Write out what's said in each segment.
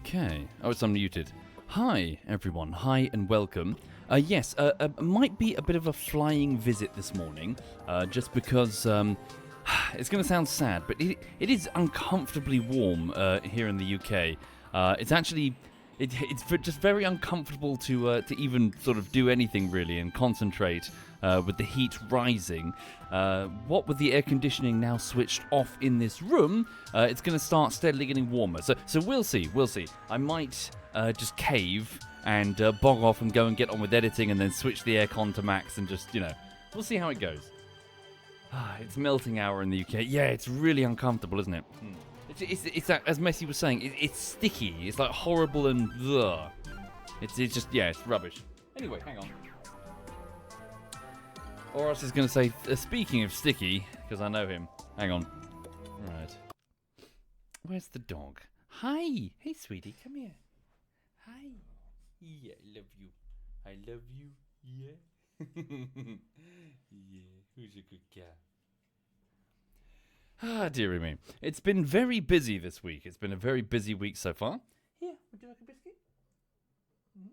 Okay. Oh, it's unmuted. Hi, everyone. Hi and welcome. Yes, might be a bit of a flying visit this morning, just because it's going to sound sad, but it is uncomfortably warm here in the UK. It's actually it's just very uncomfortable to even sort of do anything really and concentrate with the heat rising. What with the air conditioning now switched off in this room, it's going to start steadily getting warmer. So we'll see. I might just cave and bog off and go and get on with editing and then switch the aircon to max and just, we'll see how it goes. It's melting hour in the UK. Yeah, it's really uncomfortable, isn't it? It's as Messi was saying, it's sticky. It's like horrible and ugh. It's just, it's rubbish. Anyway, hang on. Or else he's going to say, speaking of sticky, because I know him. Hang on. Right. Where's the dog? Hi. Hey, sweetie, come here. Hi. Yeah, I love you. I love you. Yeah. Yeah. Who's a good cat? Dearie me. It's been very busy this week. It's been a very busy week so far. Here, would you like a biscuit? Mm-hmm.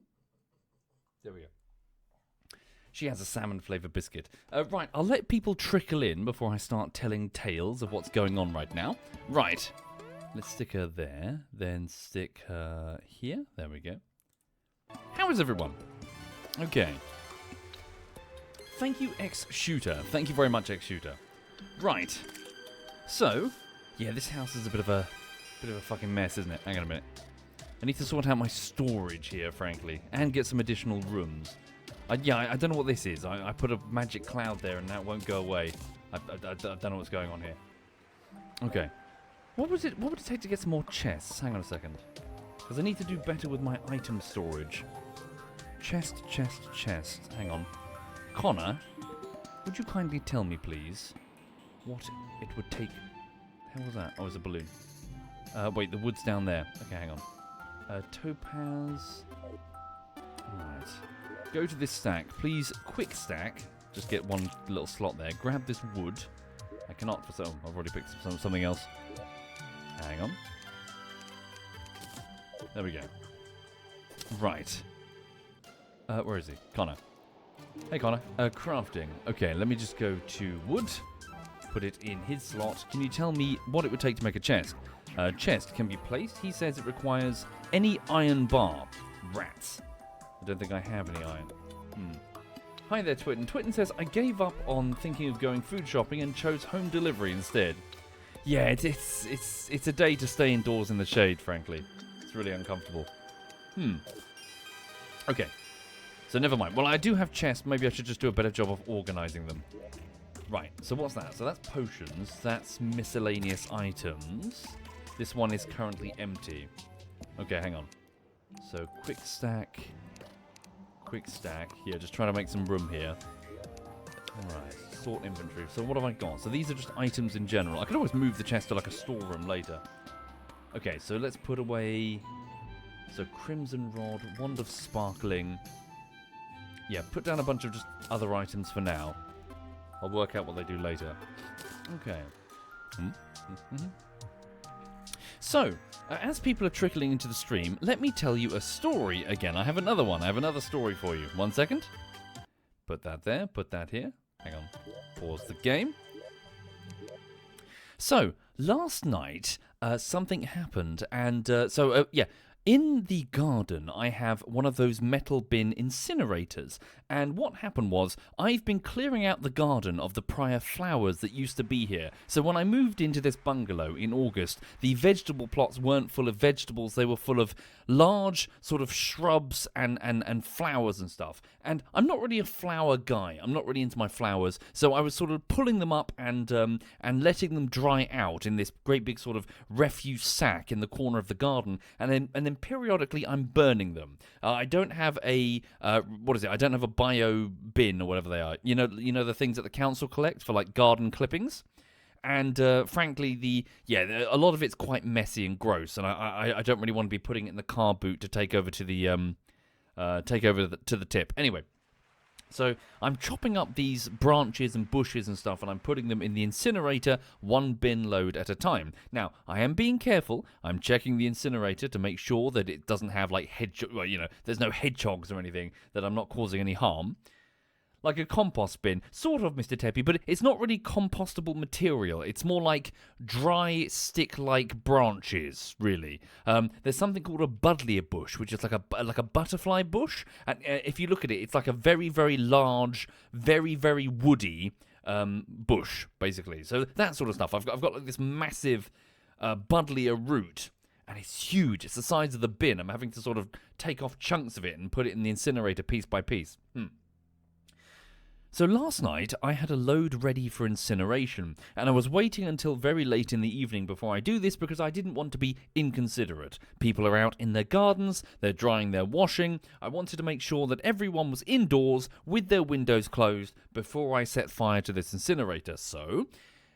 There we go. She has a salmon-flavoured biscuit. Right, I'll let people trickle in before I start telling tales of what's going on right now. Right, let's stick her there, then stick her here. There we go. How is everyone? Okay. Thank you, X-Shooter. Thank you very much, X-Shooter. Right. So, yeah, this house is a bit of a fucking mess, isn't it? Hang on a minute. I need to sort out my storage here, frankly, and get some additional rooms. I don't know what this is. I put a magic cloud there and that won't go away. I don't know what's going on here. Okay. What would it take to get some more chests? Hang on a second. Because I need to do better with my item storage. Chest. Hang on. Connor, would you kindly tell me, please, what it would take... How was that? Oh, it's a balloon. Wait, the wood's down there. Okay, hang on. Topaz... Alright. Go to this stack. Please, quick stack. Just get one little slot there. Grab this wood. I cannot for some... I've already picked something else. Hang on. There we go. Right. Where is he? Connor. Hey, Connor. Crafting. Okay, let me just go to wood. Put it in his slot. Can you tell me what it would take to make a chest? Chest can be placed. He says it requires any iron bar. Rats. I don't think I have any iron. Hi there, Twitten. Twitten says, I gave up on thinking of going food shopping and chose home delivery instead. Yeah, it's a day to stay indoors in the shade, frankly. It's really uncomfortable. Okay. So never mind. Well, I do have chests. Maybe I should just do a better job of organising them. Right. So what's that? So that's potions. That's miscellaneous items. This one is currently empty. Okay, hang on. So quick stack. Yeah, just trying to make some room here. Alright, sort inventory. So what have I got? So these are just items in general. I could always move the chest to like a storeroom later. Okay, so let's put away... So Crimson Rod, Wand of Sparkling. Yeah, put down a bunch of just other items for now. I'll work out what they do later. Okay. So, as people are trickling into the stream, let me tell you a story again. I have another one. I have another story for you. 1 second. Put that there. Put that here. Hang on. Pause the game. So, last night, something happened. And yeah. In the garden, I have one of those metal bin incinerators, and what happened was, I've been clearing out the garden of the prior flowers that used to be here. So when I moved into this bungalow in August, the vegetable plots weren't full of vegetables, they were full of large sort of shrubs and flowers and stuff. And I'm not really a flower guy, I'm not really into my flowers, so I was sort of pulling them up and letting them dry out in this great big sort of refuse sack in the corner of the garden, and then periodically I'm burning them. I don't have a I don't have a bio bin or whatever they are. You know the things that the council collects for like garden clippings. And frankly, a lot of it's quite messy and gross, and I don't really want to be putting it in the car boot to take over to the to the tip. Anyway, So I'm chopping up these branches and bushes and stuff, and I'm putting them in the incinerator, one bin load at a time. Now, I am being careful. I'm checking the incinerator to make sure that it doesn't have, like, there's no hedgehogs or anything, that I'm not causing any harm. Like a compost bin, sort of, Mr. Teppy, but it's not really compostable material. It's more like dry, stick-like branches, really. There's something called a buddleia bush, which is like a butterfly bush. And if you look at it, it's like a very, very large, very, very woody bush, basically. So that sort of stuff. I've got like this massive buddleia root, and it's huge. It's the size of the bin. I'm having to sort of take off chunks of it and put it in the incinerator piece by piece. So last night, I had a load ready for incineration, and I was waiting until very late in the evening before I do this because I didn't want to be inconsiderate. People are out in their gardens, they're drying their washing. I wanted to make sure that everyone was indoors with their windows closed before I set fire to this incinerator. So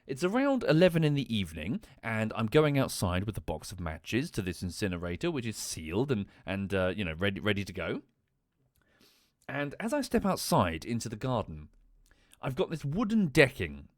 it's around 11 in the evening, and I'm going outside with a box of matches to this incinerator, which is sealed and ready to go. And as I step outside into the garden, I've got this wooden decking.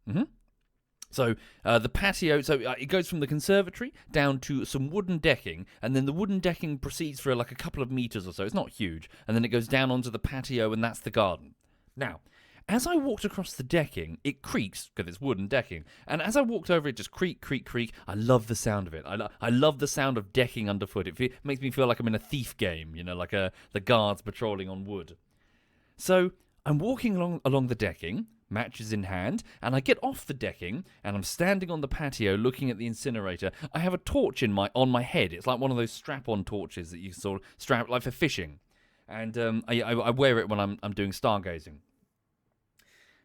So the patio, it goes from the conservatory down to some wooden decking, and then the wooden decking proceeds for like a couple of meters or so. It's not huge. And then it goes down onto the patio, and that's the garden. Now, as I walked across the decking, it creaks, because it's wooden decking. And as I walked over, it just creak, creak, creak. I love the sound of it. I love the sound of decking underfoot. It makes me feel like I'm in a thief game, like the guards patrolling on wood. So I'm walking along the decking, matches in hand, and I get off the decking, and I'm standing on the patio looking at the incinerator. I have a torch on my head. It's like one of those strap-on torches that you sort of strap, like for fishing. And I wear it when I'm doing stargazing.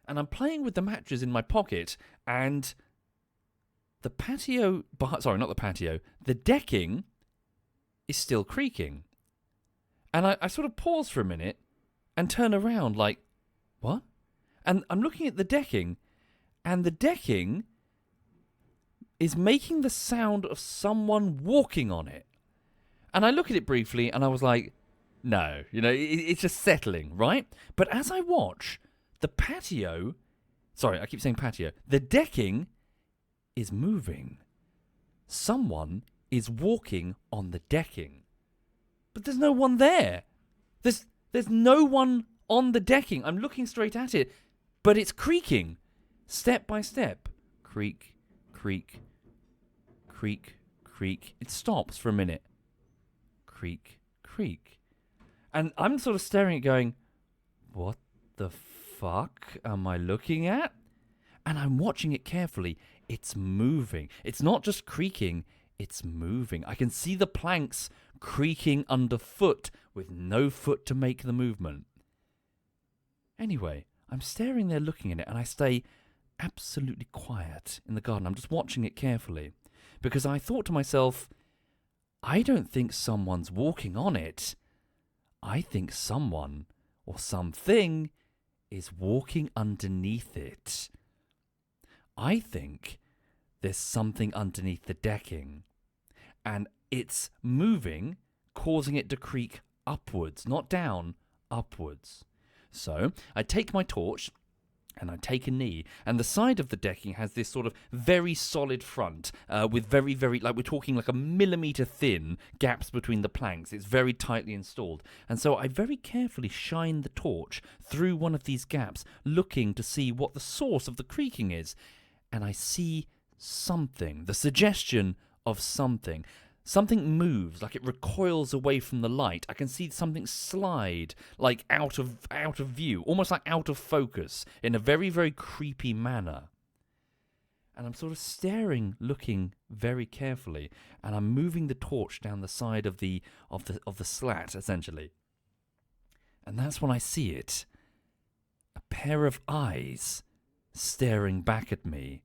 And I'm playing with the matches in my pocket, and the decking is still creaking. And I sort of pause for a minute and turn around like, what? And I'm looking at the decking, and the decking is making the sound of someone walking on it. And I look at it briefly, and I was like, no, it's just settling, right? But as I watch, the decking is moving. Someone is walking on the decking. But there's no one there. There's no one on the decking. I'm looking straight at it, but it's creaking, step by step. Creak, creak, creak, creak. It stops for a minute. Creak, creak. And I'm sort of staring at it going, what the fuck am I looking at? And I'm watching it carefully. It's moving. It's not just creaking, it's moving. I can see the planks creaking underfoot with no foot to make the movement. Anyway, I'm staring there looking at it, and I stay absolutely quiet in the garden. I'm just watching it carefully because I thought to myself, I don't think someone's walking on it. I think someone or something is walking underneath it. I think there's something underneath the decking, and it's moving, causing it to creak upwards, not down, upwards. So I take my torch and I take a knee, and the side of the decking has this sort of very solid front with very, very, like we're talking like a millimetre thin gaps between the planks. It's very tightly installed. And so I very carefully shine the torch through one of these gaps, looking to see what the source of the creaking is. And I see something, the suggestion of something. Something moves, like it recoils away from the light. I can see something slide, like out of view, almost like out of focus, in a very, very creepy manner. And I'm sort of staring, looking very carefully, and I'm moving the torch down the side of the slat, essentially. And that's when I see it. A pair of eyes staring back at me.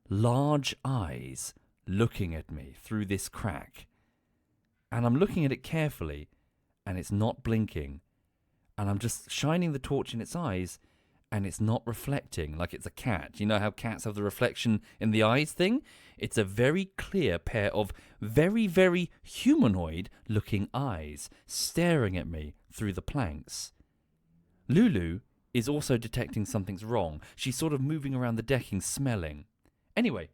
Large eyes looking at me through this crack. And I'm looking at it carefully, and it's not blinking. And I'm just shining the torch in its eyes, and it's not reflecting like it's a cat. You know how cats have the reflection in the eyes thing? It's a very clear pair of very, very humanoid-looking eyes staring at me through the planks. Lulu is also detecting something's wrong. She's sort of moving around the decking, smelling. Anyway,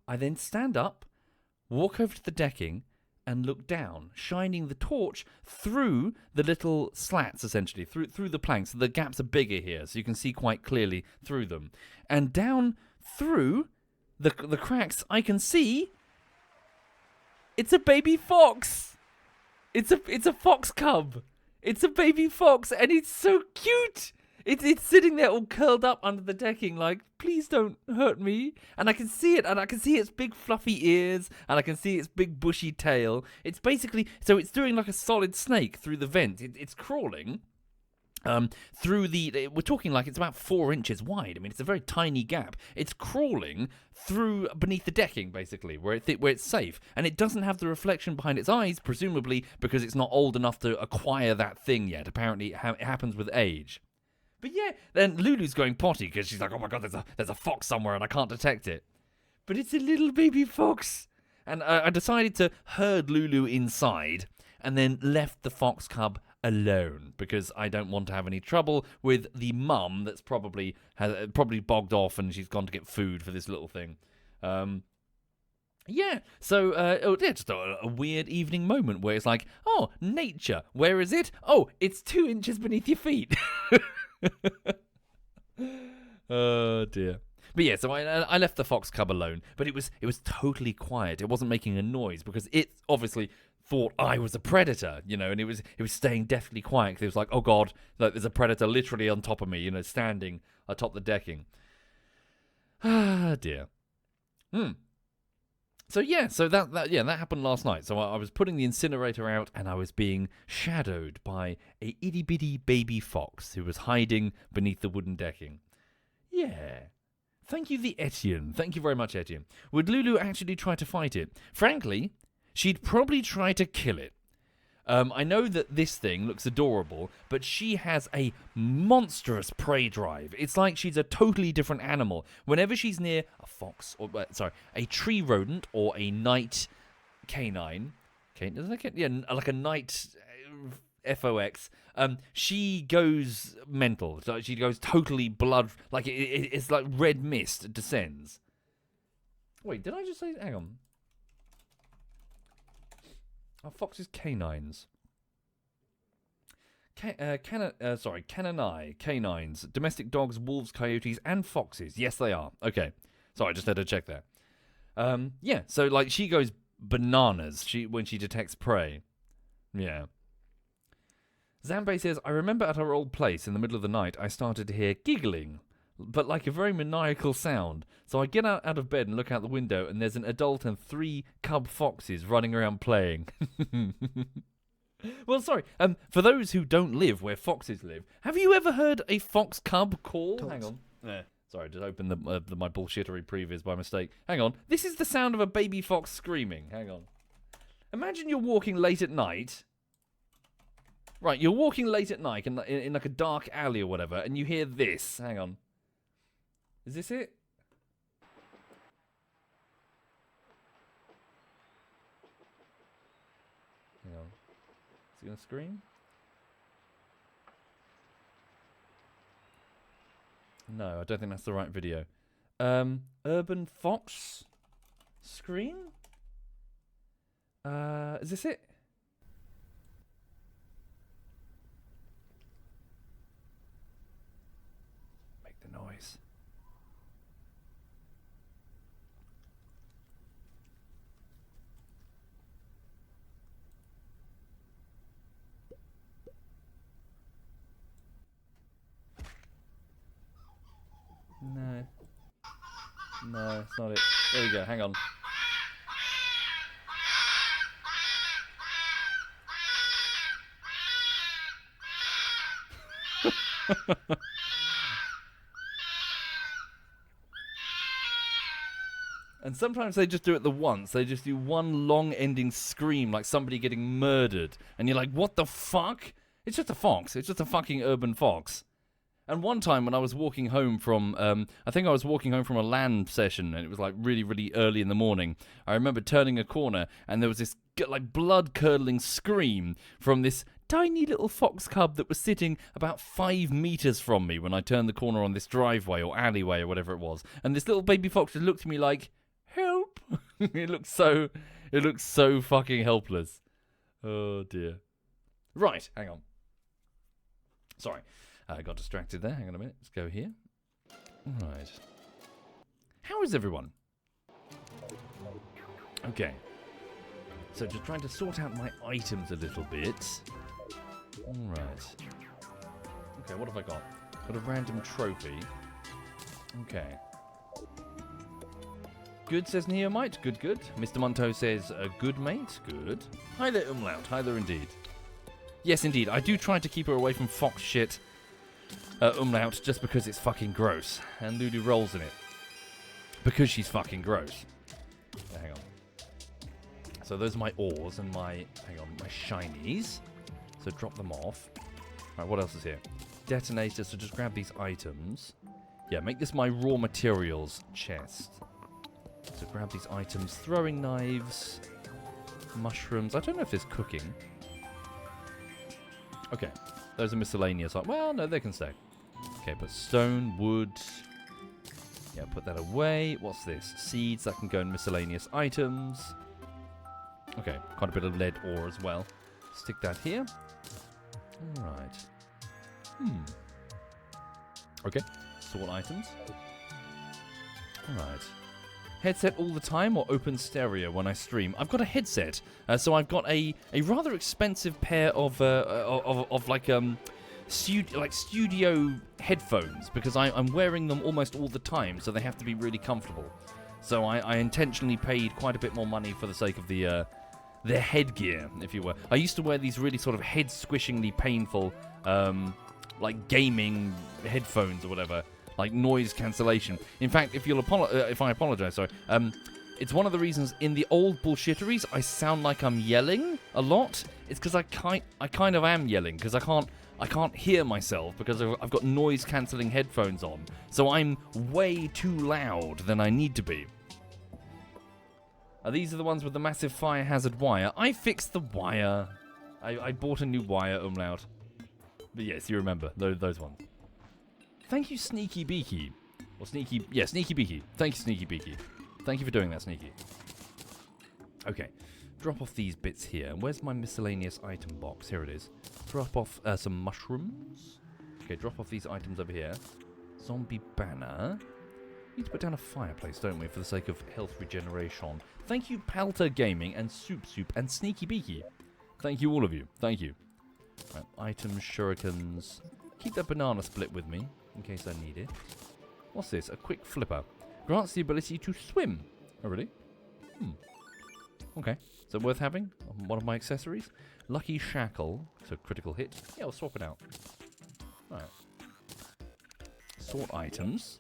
I then stand up, walk over to the decking, and look down, shining the torch through the little slats, essentially, through the planks. The gaps are bigger here, so you can see quite clearly through them. And down through the cracks, I can see it's a baby fox. It's a fox cub. It's a baby fox, and it's so cute. It's sitting there all curled up under the decking like, please don't hurt me. And I can see it, and I can see its big fluffy ears, and I can see its big bushy tail. It's basically, so it's doing like a solid snake through the vent. It's crawling through we're talking like it's about 4 inches wide. I mean, it's a very tiny gap. It's crawling through beneath the decking, basically, where it's safe. And it doesn't have the reflection behind its eyes, presumably because it's not old enough to acquire that thing yet. Apparently, it happens with age. But yeah, then Lulu's going potty because she's like, oh my god, there's a fox somewhere and I can't detect it. But it's a little baby fox. And I decided to herd Lulu inside and then left the fox cub alone because I don't want to have any trouble with the mum that's probably bogged off and she's gone to get food for this little thing. Yeah, so just a weird evening moment where it's like, oh, nature, where is it? Oh, it's 2 inches beneath your feet. Oh dear. But yeah, so I left the fox cub alone, but it was totally quiet. It wasn't making a noise because it obviously thought I was a predator, and it was staying deathly quiet. 'Cause it was like, oh god, like there's a predator literally on top of me, standing atop the decking. Ah dear. So that happened last night. So I was putting the incinerator out and I was being shadowed by a itty bitty baby fox who was hiding beneath the wooden decking. Yeah. Thank you, Etienne. Thank you very much, Etienne. Would Lulu actually try to fight it? Frankly, she'd probably try to kill it. I know that this thing looks adorable, but she has a monstrous prey drive. It's like she's a totally different animal. Whenever she's near a fox, a tree rodent or a night canine, like a night FOX, she goes mental. So she goes totally blood, like it's like red mist descends. Wait, did I just say? Hang on. Are foxes canines? Canines. Domestic dogs, wolves, coyotes, and foxes. Yes, they are. Okay. Sorry, I just had to check there. Yeah, so like she goes bananas when she detects prey. Yeah. Zambe says, I remember at our old place in the middle of the night, I started to hear giggling, but like a very maniacal sound. So I get out of bed and look out the window, and there's an adult and 3 cub foxes running around playing. Well, sorry, for those who don't live where foxes live, have you ever heard a fox cub call? Hang on. Sorry, I just opened my bullshittery previous by mistake. Hang on. This is the sound of a baby fox screaming. Hang on. Imagine you're walking late at night. Right, you're walking late at night in like a dark alley or whatever, and you hear this. Hang on. Is this it? Hang on. Is he going to scream? No, I don't think that's the right video. Urban fox scream? Is this it? Noise. No, it's not it. There we go, hang on. And sometimes they just do it the once. They just do one long-ending scream like somebody getting murdered. And you're like, what the fuck? It's just a fox. It's just a fucking urban fox. And one time when I was walking home from, I think I was walking home from a LAN session, and it was like really, really early in the morning. I remember turning a corner, and there was this like blood-curdling scream from this tiny little fox cub that was sitting about 5 meters from me when I turned the corner on this driveway or alleyway or whatever it was. And this little baby fox just looked at me like, help. It looked so fucking helpless. Oh dear. Right, hang on. Sorry, I got distracted there. Hang on a minute. Let's go here. Right. How is everyone? Okay. So just trying to sort out my items a little bit. Alright. Okay, what have I got? Got a random trophy. Okay. Good, says Neomite. Good, good. Mr. Monto says, good, mate. Good. Hi there, Umlaut. Hi there, indeed. Yes, indeed. I do try to keep her away from fox shit, Umlaut, just because it's fucking gross. And Lulu rolls in it. Because she's fucking gross. Hang on. So those are my ores and my shinies. So drop them off. Right, what else is here? Detonators, so just grab these items. Yeah, make this my raw materials chest. So grab these items. Throwing knives. Mushrooms. I don't know if there's cooking. Okay, those are miscellaneous. Well, no, they can stay. Okay, but stone, wood. Yeah, put that away. What's this? Seeds, that can go in miscellaneous items. Okay, quite a bit of lead ore as well. Stick that here. Alright. Okay, sort items. Alright. Headset all the time or open stereo when I stream? I've got a headset, so I've got a rather expensive pair of studio headphones because I'm wearing them almost all the time, so they have to be really comfortable. So I intentionally paid quite a bit more money for the sake of the headgear, if you will. I used to wear these really sort of head-squishingly painful, like gaming headphones or whatever, like noise cancellation. In fact, if I apologize, sorry, it's one of the reasons in the old bullshitteries I sound like I'm yelling a lot. It's because I kind of am yelling because I can't hear myself because I've got noise cancelling headphones on. So I'm way too loud than I need to be. These are the ones with the massive fire hazard wire. I fixed the wire. I bought a new wire, Umlaut. But yes, you remember those ones. Thank you, Sneaky Beaky. Or Sneaky... Yeah, Sneaky Beaky. Thank you, Sneaky Beaky. Thank you for doing that, Sneaky. Okay. Drop off these bits here. Where's my miscellaneous item box? Here it is. Drop off some mushrooms. Okay, drop off these items over here. Zombie banner. We need to put down a fireplace, don't we, for the sake of health regeneration. Thank you, Palter Gaming and Soup and Sneaky Beaky. Thank you, all of you. Thank you. Right, items, shurikens. Keep that banana split with me, in case I need it. What's this? A quick flipper. Grants the ability to swim. Oh, really? Okay. Is that worth having? One of my accessories? Lucky shackle. So critical hit. Yeah, we'll swap it out. Alright. Sort items.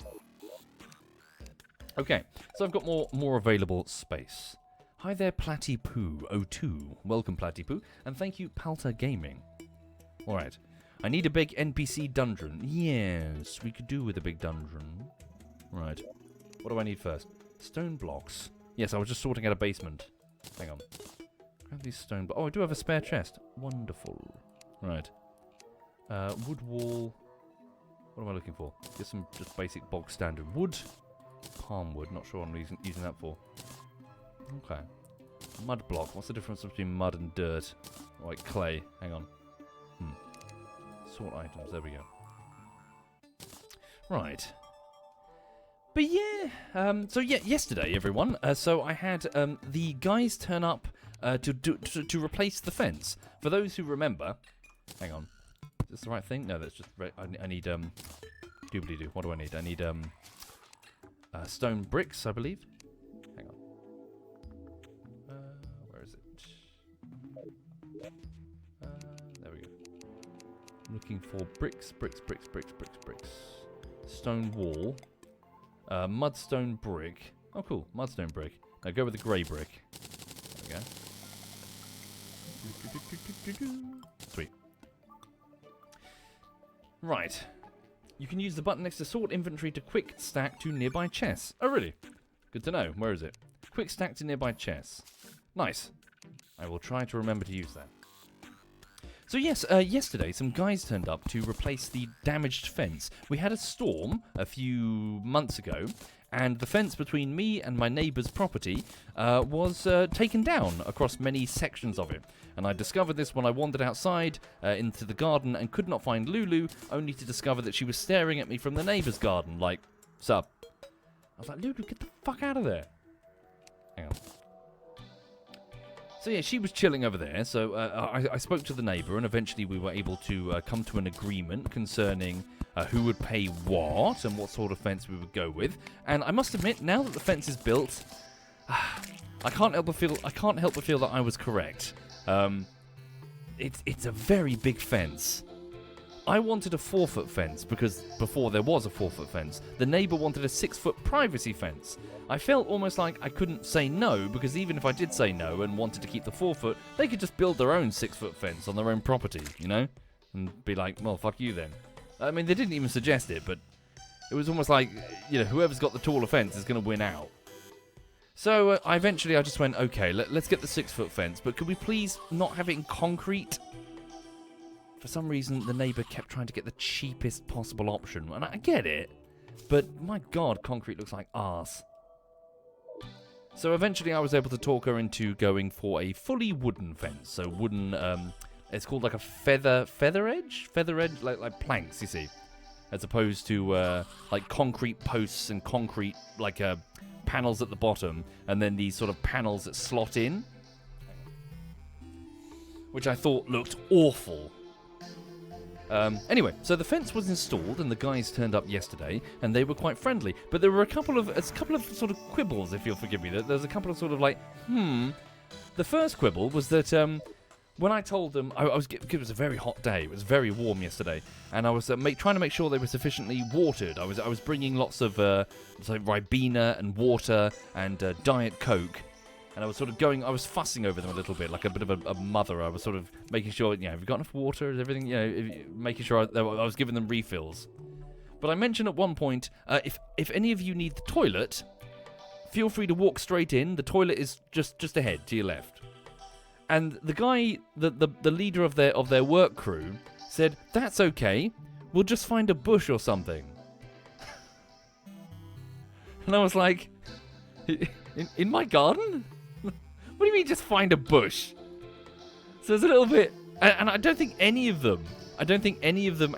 Okay. So I've got more available space. Hi there, Platypoo02. Welcome, Platypoo. And thank you, Palter Gaming. Alright. I need a big NPC dungeon. Yes, we could do with a big dungeon. Right. What do I need first? Stone blocks. Yes, I was just sorting out a basement. Hang on. Grab these stone blocks. Oh, I do have a spare chest. Wonderful. Right. Wood wall. What am I looking for? Get some just basic bog standard wood. Palm wood. Not sure what I'm using that for. Okay. Mud block. What's the difference between mud and dirt? Like clay. Hang on. Sort items. There we go. Right. But yeah. So yeah, yesterday, everyone. So I had the guys turn up to replace the fence. For those who remember, hang on. Is this the right thing? No, that's just. I need doobly-doo. What do I need? I need stone bricks, I believe. Hang on. Where is it? There we go. Looking for bricks. Stone wall. Mudstone brick. Oh, cool. Mudstone brick. Now go with the grey brick. There we go. Sweet. Right. You can use the button next to sort inventory to quick stack to nearby chests. Oh, really? Good to know. Where is it? Quick stack to nearby chests. Nice. I will try to remember to use that. So yes, yesterday some guys turned up to replace the damaged fence. We had a storm a few months ago, and the fence between me and my neighbour's property was taken down across many sections of it. And I discovered this when I wandered outside into the garden and could not find Lulu, only to discover that she was staring at me from the neighbour's garden, like, sup? I was like, Lulu, get the fuck out of there. Hang on. So yeah, she was chilling over there, so I spoke to the neighbour, and eventually we were able to come to an agreement concerning who would pay what and what sort of fence we would go with. And I must admit, now that the fence is built, I can't help but feel that I was correct. It's a very big fence. I wanted a 4-foot fence because before there was a 4-foot fence. The neighbour wanted a 6-foot privacy fence. I felt almost like I couldn't say no, because even if I did say no and wanted to keep the 4-foot, they could just build their own 6-foot fence on their own property, you know? And be like, well, fuck you then. I mean, they didn't even suggest it, but it was almost like, you know, whoever's got the taller fence is going to win out. So I just went, okay, let's get the 6-foot fence, but could we please not have it in concrete? For some reason, the neighbour kept trying to get the cheapest possible option, and I get it, but my god, concrete looks like arse. So eventually I was able to talk her into going for a fully wooden fence. So wooden, it's called like a feather edge, like planks, you see, as opposed to like concrete posts and concrete like panels at the bottom, and then these sort of panels that slot in, which I thought looked awful. Anyway, so the fence was installed, and the guys turned up yesterday, and they were quite friendly. But there were a couple of sort of quibbles, if you'll forgive me. There was a couple of sort of like, The first quibble was that when I told them, it was a very hot day. It was very warm yesterday, and I was trying to make sure they were sufficiently watered. I was bringing lots of like Ribena and water and Diet Coke. And I was fussing over them a little bit, like a bit of a mother. I was sort of making sure, have you got enough water? Is everything, making sure I was giving them refills. But I mentioned at one point, if any of you need the toilet, feel free to walk straight in. The toilet is just ahead, to your left. And the guy, the leader of their work crew, said, that's okay. We'll just find a bush or something. And I was like, in my garden? What do you mean just find a bush? So it's a little bit, and I don't think any of them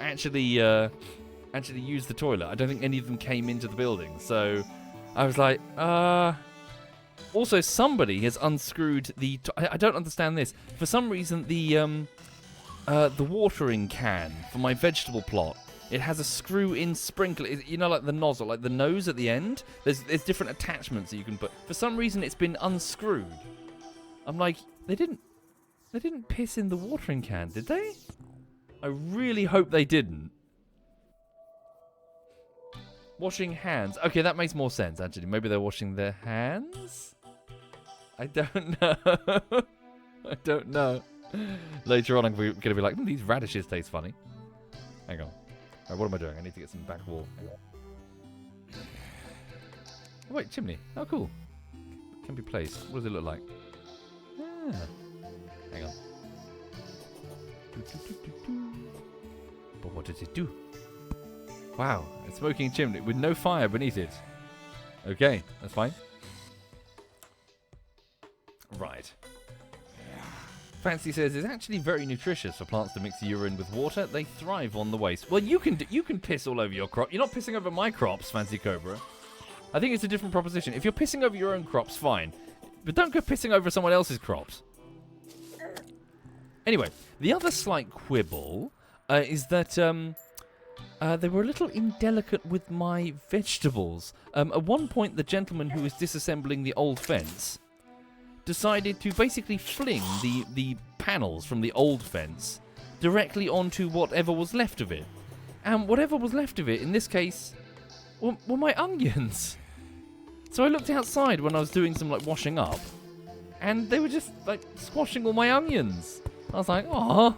actually used the toilet. I don't think any of them came into the building. So I was like, Also, somebody has unscrewed the. I don't understand this. For some reason, the watering can for my vegetable plot, it has a screw-in sprinkler. You know, like the nozzle, like the nose at the end. There's different attachments that you can put. For some reason, it's been unscrewed. I'm like, they didn't piss in the watering can, did they? I really hope they didn't. Washing hands. Okay, that makes more sense, actually. Maybe they're washing their hands? I don't know. I don't know. Later on, I'm going to be like, these radishes taste funny. Hang on. Right, what am I doing? I need to get some back wall. Oh, wait, chimney. Oh, cool. Can be placed. What does it look like? Ah. Hang on. But what does it do? Wow, a smoking chimney with no fire beneath it. Okay, that's fine. Right. Fancy says it's actually very nutritious for plants to mix urine with water. They thrive on the waste. Well, you can piss all over your crop. You're not pissing over my crops, Fancy Cobra. I think it's a different proposition. If you're pissing over your own crops, fine. But don't go pissing over someone else's crops. Anyway, the other slight quibble is that they were a little indelicate with my vegetables. At one point, the gentleman who was disassembling the old fence decided to basically fling the panels from the old fence directly onto whatever was left of it. And whatever was left of it, in this case, were my onions. So I looked outside when I was doing some like washing up, and they were just like squashing all my onions. I was like, oh,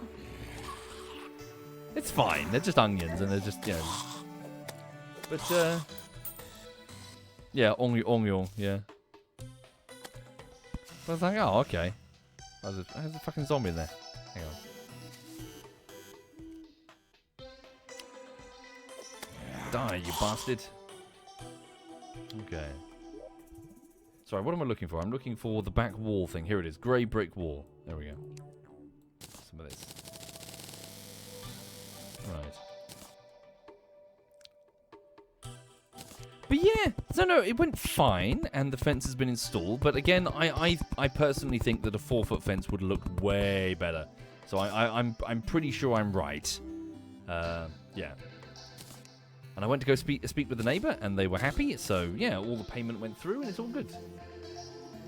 it's fine. They're just onions, and they're just, But yeah, onion, yeah. But I was like, oh, okay. There's a fucking zombie in there. Hang on. Die, you bastard. Okay. Sorry, what am I looking for? I'm looking for the back wall thing. Here it is. Grey brick wall. There we go. Some of this. Right. But yeah, no, it went fine, and the fence has been installed. But again, I personally think that a 4-foot fence would look way better. So I'm pretty sure I'm right. Yeah. And I went to go speak with the neighbour, and they were happy. So yeah, all the payment went through, and it's all good.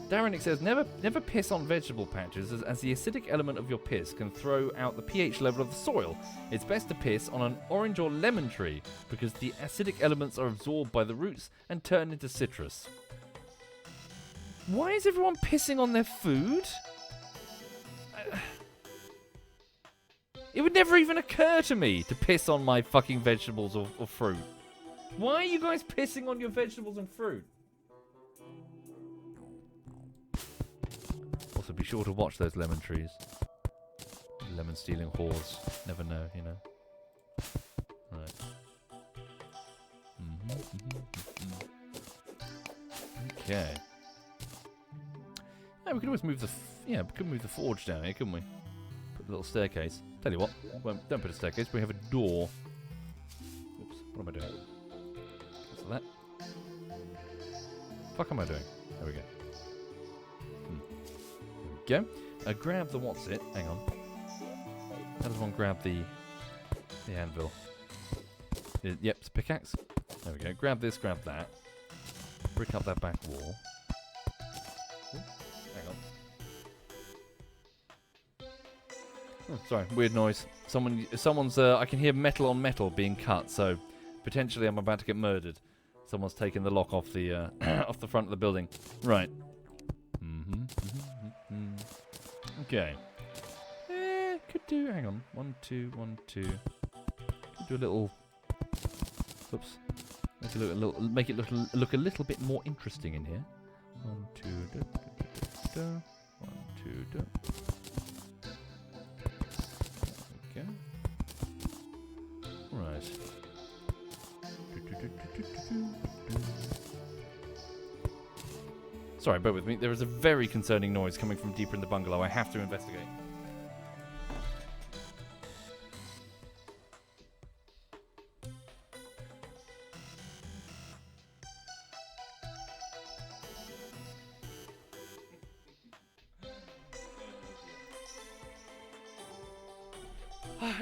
Darren says, never piss on vegetable patches, as the acidic element of your piss can throw out the pH level of the soil. It's best to piss on an orange or lemon tree, because the acidic elements are absorbed by the roots and turn into citrus. Why is everyone pissing on their food? It would never even occur to me to piss on my fucking vegetables or fruit. Why are you guys pissing on your vegetables and fruit? Also, be sure to watch those lemon trees. Lemon stealing whores. Never know, you know. Right. Okay. Yeah, we could always move the. We could move the forge down here, couldn't we? Put a little staircase. Tell you what, don't put a staircase. We have a door. Oops. What am I doing? What's that? Fuck am I doing? There we go. Go. Grab the what's it? Hang on. How does one grab the anvil? Yep, it's a pickaxe. There we go. Grab this, grab that. Brick up that back wall. Ooh, hang on. Oh, sorry, weird noise. Someone's. I can hear metal on metal being cut, so potentially I'm about to get murdered. Someone's taken the lock off the off the front of the building. Right. Okay. Could do. Hang on. 1, 2, 1, 2. Could do a little. Oops. Make it look a little bit more interesting in here. 1, 2. 1, 2. Okay. Right. Sorry, bear with me. There is a very concerning noise coming from deeper in the bungalow. I have to investigate.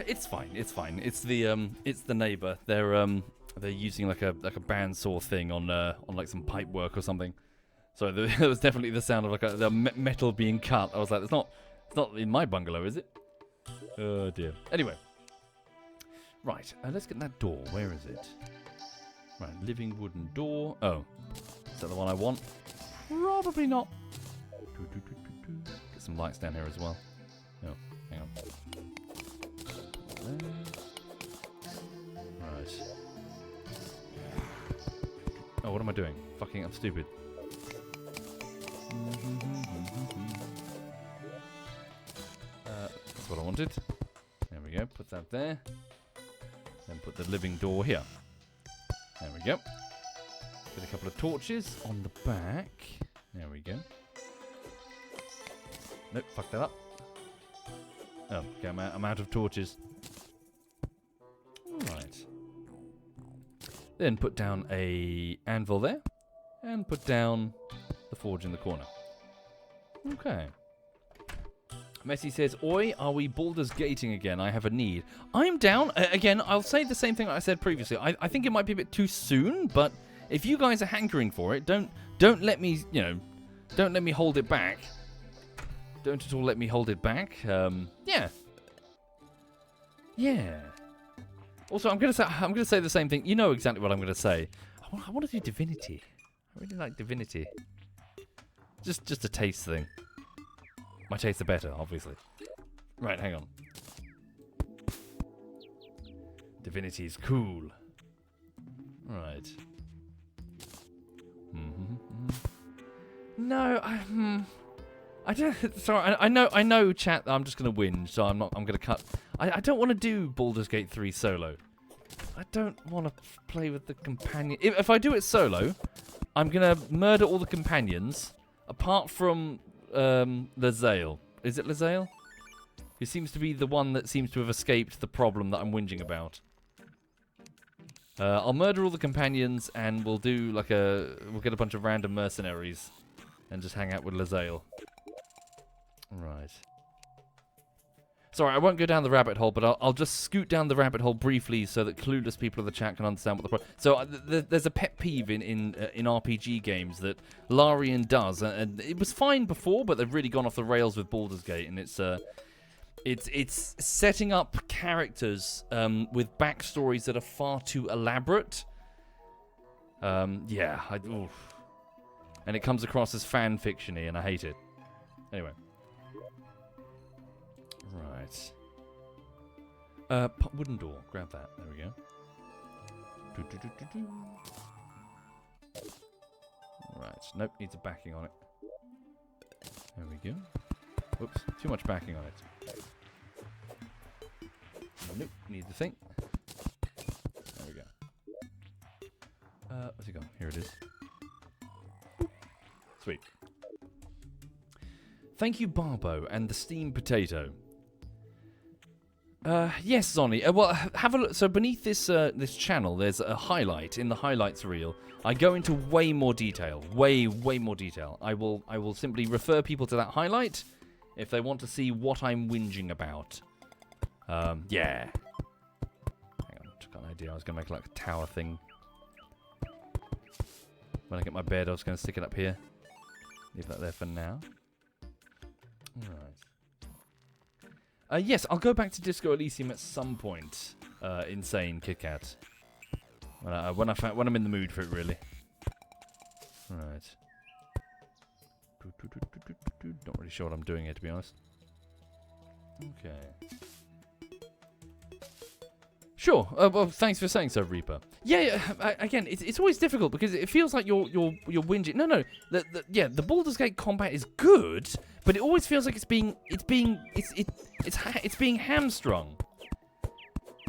It's fine. It's fine. It's the neighbour. They're using like a bandsaw thing on like some pipe work or something. So there was definitely the sound of like the metal being cut. I was like, it's not in my bungalow, is it? Oh dear. Anyway, right. Let's get that door. Where is it? Right, living wooden door. Oh, is that the one I want? Probably not. Get some lights down here as well. Oh, hang on. Right. Oh, what am I doing? Fucking, I'm stupid. That's what I wanted. There we go. Put that there. Then put the living door here. There we go. Get a couple of torches on the back. There we go. Nope, fuck that up. Oh, okay, I'm out of torches. Right. Then put down a anvil there. And put down the forge in the corner. Okay. Messi says, "Oi, are we Baldur's Gating again? I have a need." I'm down. Again, I'll say the same thing I said previously. I think it might be a bit too soon, but if you guys are hankering for it, don't let me, don't let me hold it back. Don't at all let me hold it back. Yeah. Yeah. Also, I'm gonna say the same thing. You know exactly what I'm gonna say. I want to do Divinity. I really like Divinity. Just a taste thing. My tastes are better, obviously. Right, hang on. Divinity is cool. Right. No, I don't. Sorry, I know, chat. I'm just gonna whinge, so I'm gonna cut. I don't want to do Baldur's Gate 3 solo. I don't want to play with the companion. If I do it solo, I'm going to murder all the companions, apart from Lazale. Is it Lazale? He seems to be the one that seems to have escaped the problem that I'm whinging about. I'll murder all the companions, and we'll do like we'll get a bunch of random mercenaries, and just hang out with Lazale. Right. Sorry, I won't go down the rabbit hole, but I'll just scoot down the rabbit hole briefly so that clueless people in the chat can understand what the problem. So there's a pet peeve in RPG games that Larian does, and it was fine before, but they've really gone off the rails with Baldur's Gate, and it's setting up characters with backstories that are far too elaborate. Yeah, oof. And it comes across as fan fiction-y, and I hate it. Anyway. Right. Wooden door. Grab that. There we go. Right. Nope. Needs a backing on it. There we go. Whoops. Too much backing on it. Nope. Need the thing. There we go. Where's it gone? Here it is. Sweet. Thank you, Barbo, and the steamed potato. Yes, Zonny. Well, have a look. So beneath this this channel, there's a highlight in the highlights reel. I go into way more detail, way more detail. I will simply refer people to that highlight if they want to see what I'm whinging about. Yeah. Hang on, just got an idea. I was gonna make like a tower thing. When I get my bed, I was gonna stick it up here. Leave that there for now. All right. Yes, I'll go back to Disco Elysium at some point. Insane KitKat. When I'm in the mood for it, really. Right. Not really sure what I'm doing here, to be honest. Okay. Sure. Well, thanks for saying so, Reaper. Yeah. Again, it's always difficult because it feels like you're whinging. No. The Baldur's Gate combat is good, but it always feels like it's being hamstrung.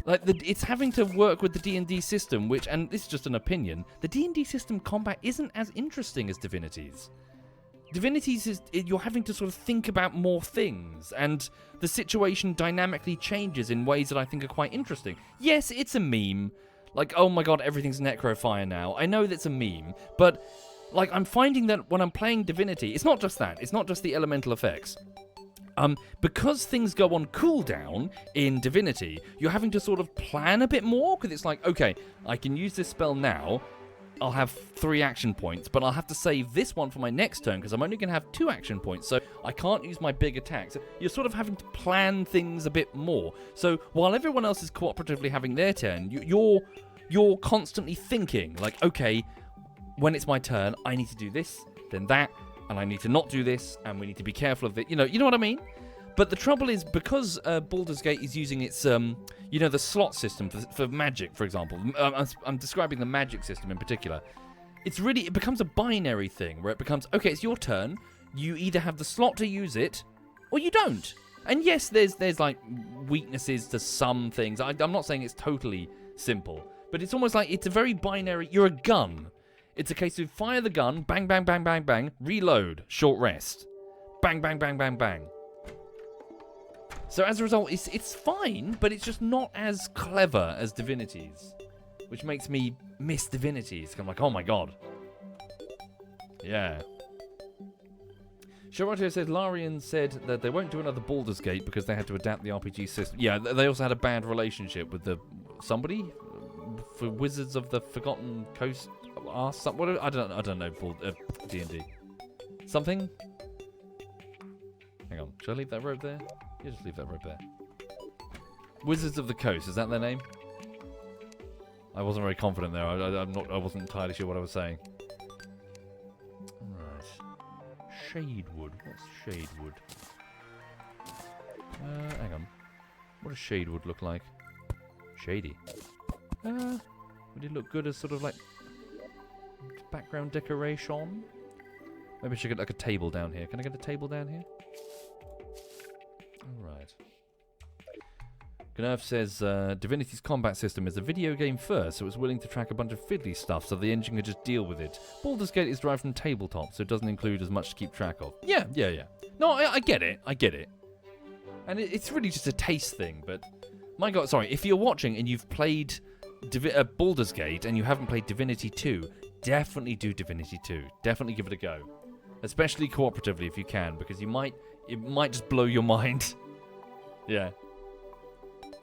Like it's having to work with the D&D system, which, and this is just an opinion, the D&D system combat isn't as interesting as Divinity's. Divinity's is you're having to sort of think about more things, and the situation dynamically changes in ways that I think are quite interesting. Yes, it's a meme. Like, oh my god, everything's Necrofire now. I know that's a meme, but like I'm finding that when I'm playing Divinity, it's not just that. It's not just the elemental effects. Because things go on cooldown in Divinity, you're having to sort of plan a bit more, because it's like, okay, I can use this spell now. I'll have 3 action points, but I'll have to save this one for my next turn because I'm only going to have 2 action points, so I can't use my big attacks. You're sort of having to plan things a bit more. So while everyone else is cooperatively having their turn, you're constantly thinking, like, okay, when it's my turn, I need to do this, then that, and I need to not do this, and we need to be careful of it. You know what I mean? But the trouble is, because Baldur's Gate is using its, the slot system for magic, for example. I'm describing the magic system in particular. It becomes a binary thing, where it becomes, okay, it's your turn. You either have the slot to use it, or you don't. And yes, there's like weaknesses to some things. I'm not saying it's totally simple, but it's almost like it's a very binary. You're a gun. It's a case of fire the gun, bang, bang, bang, bang, bang, reload, short rest, bang, bang, bang, bang, bang. So as a result, it's fine, but it's just not as clever as Divinity's, which makes me miss Divinity's. I'm like, oh my god. Yeah. Shirato said Larian said that they won't do another Baldur's Gate because they had to adapt the RPG system. Yeah, they also had a bad relationship with somebody for Wizards of the Forgotten Coast. I don't know. D&D. Something. Hang on. Should I leave that rope there? Yeah, just leave that rope there. Wizards of the Coast, is that their name? I wasn't very confident there. I wasn't entirely sure what I was saying. Right. Shadewood. What's Shadewood? Hang on. What does Shadewood look like? Shady. Would it look good as sort of like background decoration? Maybe I should get like a table down here. Can I get a table down here? Alright. Gnerf says, Divinity's combat system is a video game first, so it's willing to track a bunch of fiddly stuff so the engine can just deal with it. Baldur's Gate is derived from tabletop, so it doesn't include as much to keep track of. Yeah. No, I get it. And it's really just a taste thing, but... My God, sorry, if you're watching and you've played Baldur's Gate and you haven't played Divinity 2, definitely do Divinity 2. Definitely give it a go. Especially cooperatively if you can, because it might just blow your mind. Yeah.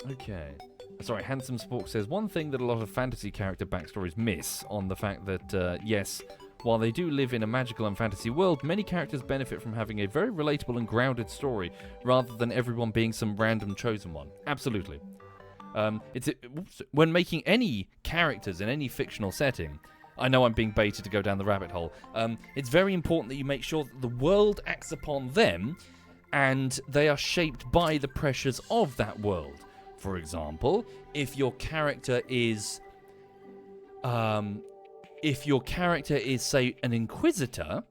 Okay. Sorry, Handsome Spork says, one thing that a lot of fantasy character backstories miss on the fact that, yes, while they do live in a magical and fantasy world, many characters benefit from having a very relatable and grounded story, rather than everyone being some random chosen one. Absolutely. When making any characters in any fictional setting, I know I'm being baited to go down the rabbit hole, it's very important that you make sure that the world acts upon them, and they are shaped by the pressures of that world. For example, if your character is, say, an inquisitor,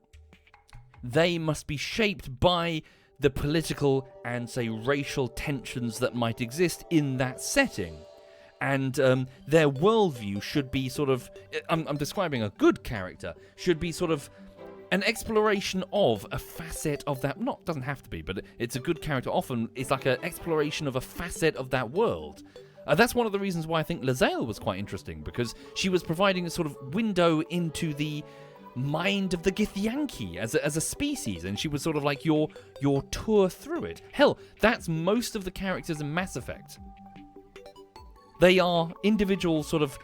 they must be shaped by the political and, say, racial tensions that might exist in that setting. And their worldview should be sort of, I'm describing a good character, should be sort of an exploration of a facet of that, doesn't have to be, but it's a good character. Often it's like an exploration of a facet of that world. That's one of the reasons why I think Lae'zel was quite interesting, because she was providing a sort of window into the mind of the Githyanki as a species, and she was sort of like your tour through it. Hell, that's most of the characters in Mass Effect. They are individual sort of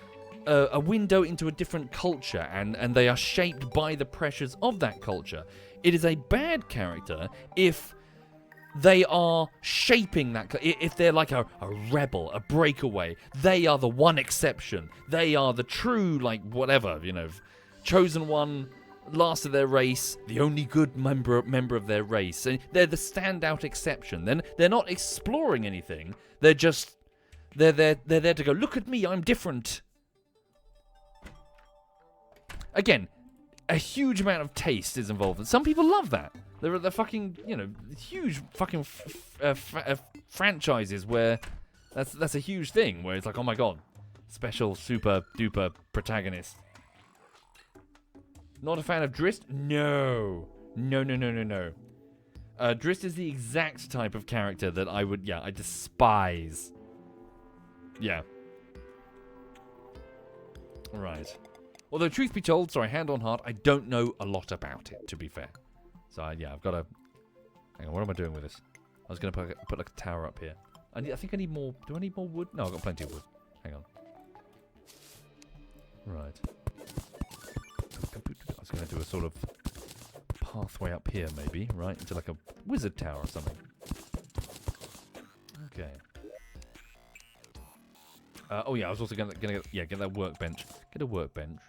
a window into a different culture, and they are shaped by the pressures of that culture. It is a bad character if they are shaping that. If they're like a rebel, a breakaway, they are the one exception. They are the true, like, whatever, chosen one, last of their race, the only good member of their race. And they're the standout exception. Then they're not exploring anything. They're there to go, look at me, I'm different. Again, a huge amount of taste is involved, and some people love that. There are the fucking, huge fucking franchises where that's a huge thing, where it's like, oh my God, special super duper protagonist. Not a fan of Drizzt? No. Drizzt is the exact type of character that I despise. Yeah. Right. Although, truth be told, sorry, hand on heart, I don't know a lot about it, to be fair. So, I've got to... Hang on, what am I doing with this? I was going to put like a tower up here. I think I need more... Do I need more wood? No, I've got plenty of wood. Hang on. Right. I was going to do a sort of pathway up here, maybe, right? Into like a wizard tower or something. Okay. I was also going to get that workbench. Get a workbench.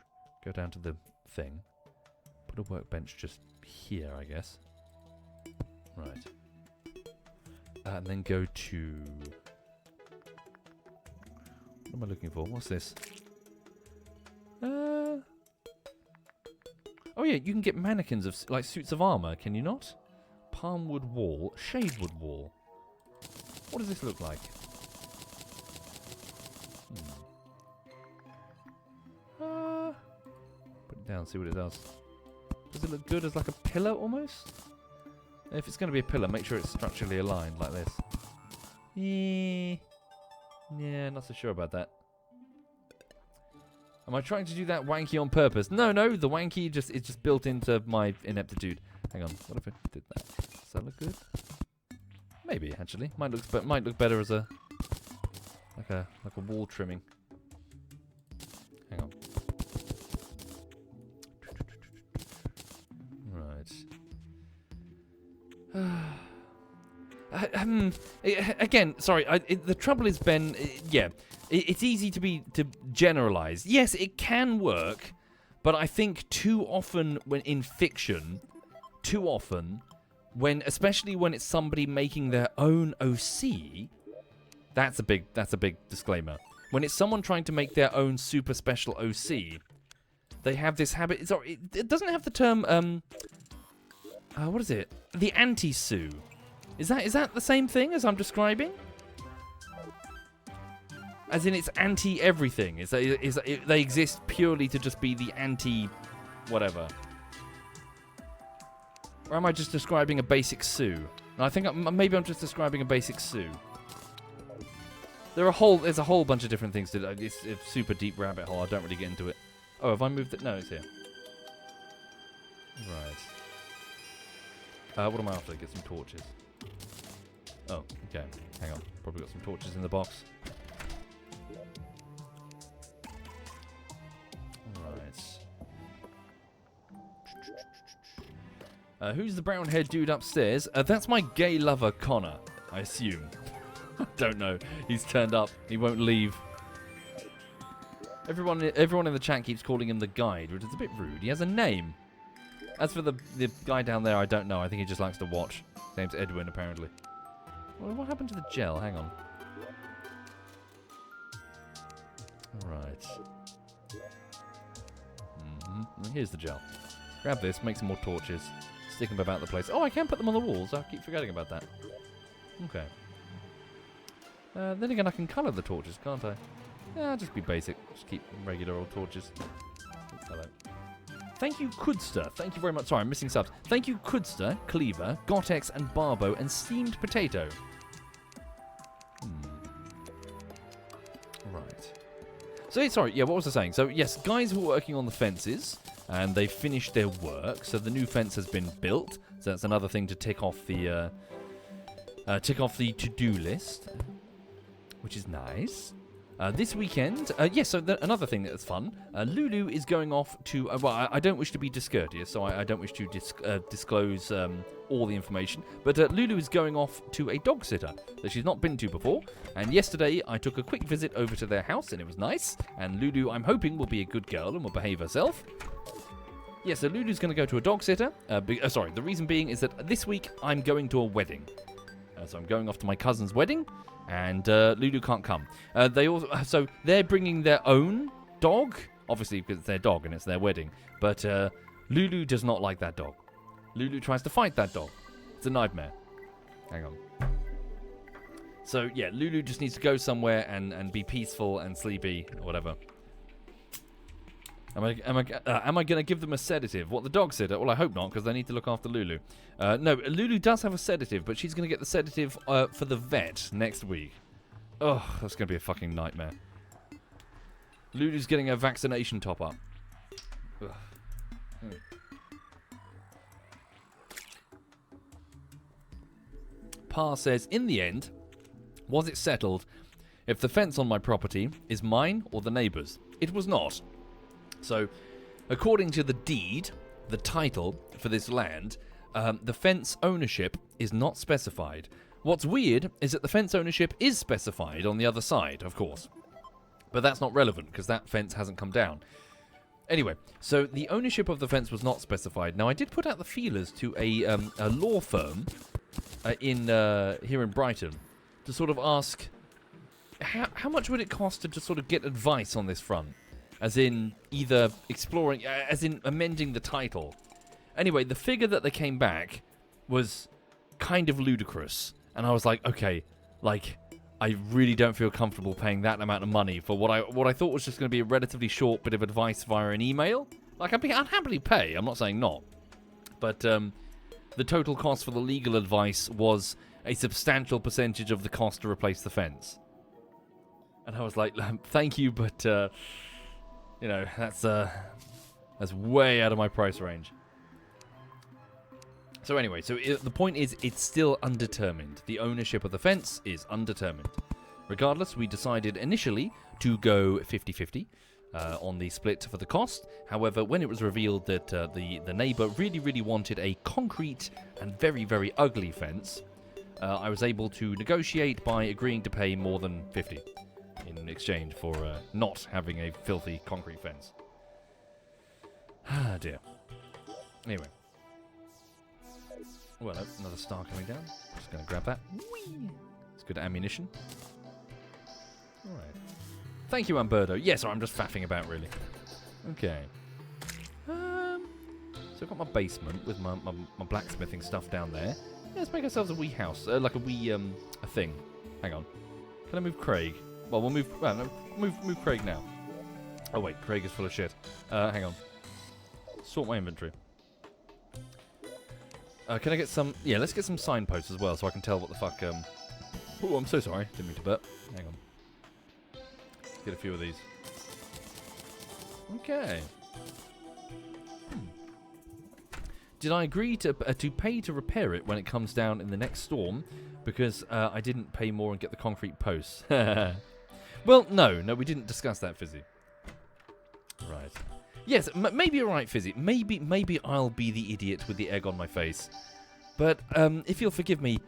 Go down to the thing. Put a workbench just here, I guess. Right. And then go to... What am I looking for? What's this? Oh yeah, you can get mannequins of, like, suits of armor, can you not? Palmwood wall. Shadewood wall. What does this look like? Put it down, see what it does. Does it look good as like a pillar almost? If it's going to be a pillar, make sure it's structurally aligned like this. Yeah, not so sure about that. Am I trying to do that wanky on purpose? No, the wanky is just built into my ineptitude. Hang on, what if I did that? Does that look good? Maybe actually, might look better as a wall trimming. Hang on. Right. Again, sorry. The trouble is, Ben. It's easy to generalize. Yes, it can work, but I think too often when in fiction, especially when it's somebody making their own OC, that's a big disclaimer. When it's someone trying to make their own super special OC, they have this habit. It doesn't have the term. What is it? The anti-Sue. Is that the same thing as I'm describing? As in, it's anti-everything. They exist purely to just be the anti-whatever. Or am I just describing a basic Sue? No, I think maybe I'm just describing a basic Sue. There's a whole bunch of different things to do. It's a super deep rabbit hole. I don't really get into it. Oh, have I moved it? No, it's here. Right. What am I after? Get some torches. Oh, okay. Hang on. Probably got some torches in the box. Right. Who's the brown-haired dude upstairs? That's my gay lover, Connor, I assume. Don't know. He's turned up. He won't leave. Everyone in the chat keeps calling him the guide, which is a bit rude. He has a name. As for the guy down there, I don't know. I think he just likes to watch. His name's Edwin, apparently. Well, what happened to the gel? Hang on. Alright. Here's the gel. Grab this, make some more torches. Stick them about the place. Oh, I can put them on the walls. I keep forgetting about that. Okay. Then again, I can colour the torches, can't I? Yeah, just be basic. Just keep regular old torches. Hello. Thank you, Kudster. Thank you very much. Sorry, I'm missing subs. Thank you, Kudster, Cleaver, Gotex, and Barbo, and Steamed Potato. Right. So, sorry, yeah, what was I saying? So, yes, guys were working on the fences, and they finished their work. So, the new fence has been built. So, that's another thing to tick off the to-do list, which is nice. This weekend, yes, so another thing that's fun, Lulu is going off to, well, I don't wish to be discourteous, so I don't wish to disclose all the information, but Lulu is going off to a dog sitter that she's not been to before, and yesterday I took a quick visit over to their house, and it was nice, and Lulu, I'm hoping, will be a good girl and will behave herself. Yeah, so Lulu's going to go to a dog sitter, sorry, the reason being is that this week I'm going to a wedding. So I'm going off to my cousin's wedding, and Lulu can't come. So they're bringing their own dog, obviously because it's their dog and it's their wedding. But Lulu does not like that dog. Lulu tries to fight that dog. It's a nightmare. Hang on. So yeah, Lulu just needs to go somewhere and be peaceful and sleepy or whatever. Am I going to give them a sedative? What, the dog sitter? Well, I hope not, because they need to look after Lulu. No, Lulu does have a sedative, but she's going to get the sedative for the vet next week. Oh, that's going to be a fucking nightmare. Lulu's getting a vaccination top-up. Pa says, in the end, was it settled if the fence on my property is mine or the neighbour's? It was not. So, according to the deed, the title for this land, the fence ownership is not specified. What's weird is that the fence ownership is specified on the other side, of course. But that's not relevant, because that fence hasn't come down. Anyway, so the ownership of the fence was not specified. Now, I did put out the feelers to a law firm here in Brighton to sort of ask, how much would it cost to just sort of get advice on this front? As in, either exploring, as in amending the title. Anyway, the figure that they came back was kind of ludicrous. And I was like, okay, like, I really don't feel comfortable paying that amount of money for what I thought was just going to be a relatively short bit of advice via an email. Like, I'd happily pay, I'm not saying not. But the total cost for the legal advice was a substantial percentage of the cost to replace the fence. And I was like, thank you, but... you know, that's way out of my price range. So anyway, the point is, it's still undetermined. The ownership of the fence is undetermined. Regardless, we decided initially to go 50-50 on the split for the cost. However, when it was revealed that the neighbour really, really wanted a concrete and very, very ugly fence, I was able to negotiate by agreeing to pay more than 50. In exchange for not having a filthy concrete fence. Ah, dear. Anyway. Well, another star coming down. Just going to grab that. Whee! It's good ammunition. Alright. Thank you, Umberto. Yes, I'm just faffing about, really. Okay. So I've got my basement with my blacksmithing stuff down there. Yeah, let's make ourselves a wee house. Like a wee, a thing. Hang on. Can I move Craig? Well, we'll move. Well, no, move Craig now. Oh wait, Craig is full of shit. Hang on. Sort my inventory. Can I get some? Yeah, let's get some signposts as well, so I can tell what the fuck. Oh, I'm so sorry. Didn't mean to burp. Hang on. Let's get a few of these. Okay. Did I agree to pay to repair it when it comes down in the next storm? Because I didn't pay more and get the concrete posts. Well, no, we didn't discuss that, Fizzy. Right. Yes, maybe you're right, Fizzy. Maybe I'll be the idiot with the egg on my face. But if you'll forgive me,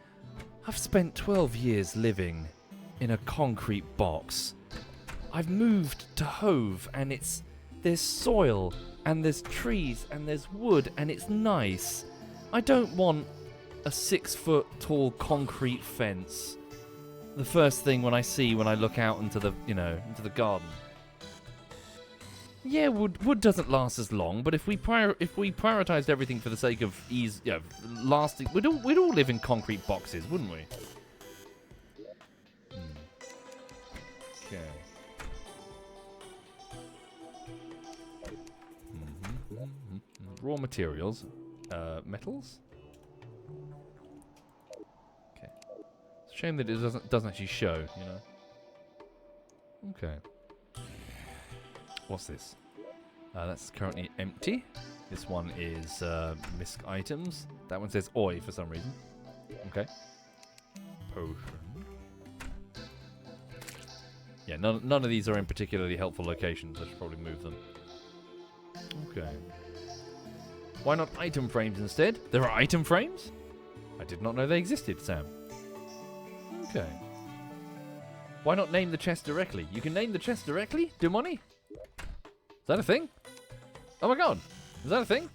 I've spent 12 years living in a concrete box. I've moved to Hove, and there's soil, and there's trees, and there's wood, and it's nice. I don't want a 6-foot tall concrete fence. The first thing when I look out into the, into the garden. Yeah, wood doesn't last as long, but if we prioritized everything for the sake of ease, lasting, we'd all live in concrete boxes, wouldn't we? Okay. Raw materials, metals. Okay. It's a shame that it doesn't actually show, Okay. What's this? That's currently empty. This one is misc items. That one says oi for some reason. Okay. Potion. Yeah, none of these are in particularly helpful locations. I should probably move them. Okay. Why not item frames instead? There are item frames? I did not know they existed, Sam. Okay. Why not name the chest directly? You can name the chest directly? Do money? Is that a thing? Oh my god. Is that a thing?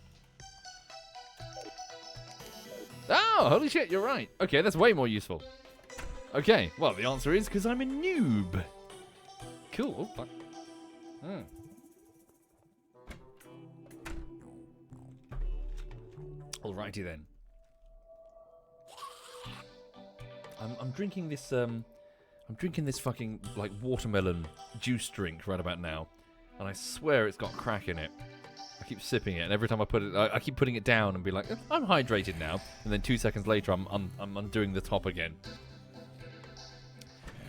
Oh, holy shit, you're right. Okay, that's way more useful. Okay, well, the answer is because I'm a noob. Cool. Oh, fuck. Alrighty then. I'm drinking this fucking like watermelon juice drink right about now, and I swear it's got crack in it. I keep sipping it, and every time I keep putting it down and be like, I'm hydrated now, and then 2 seconds later I'm undoing the top again.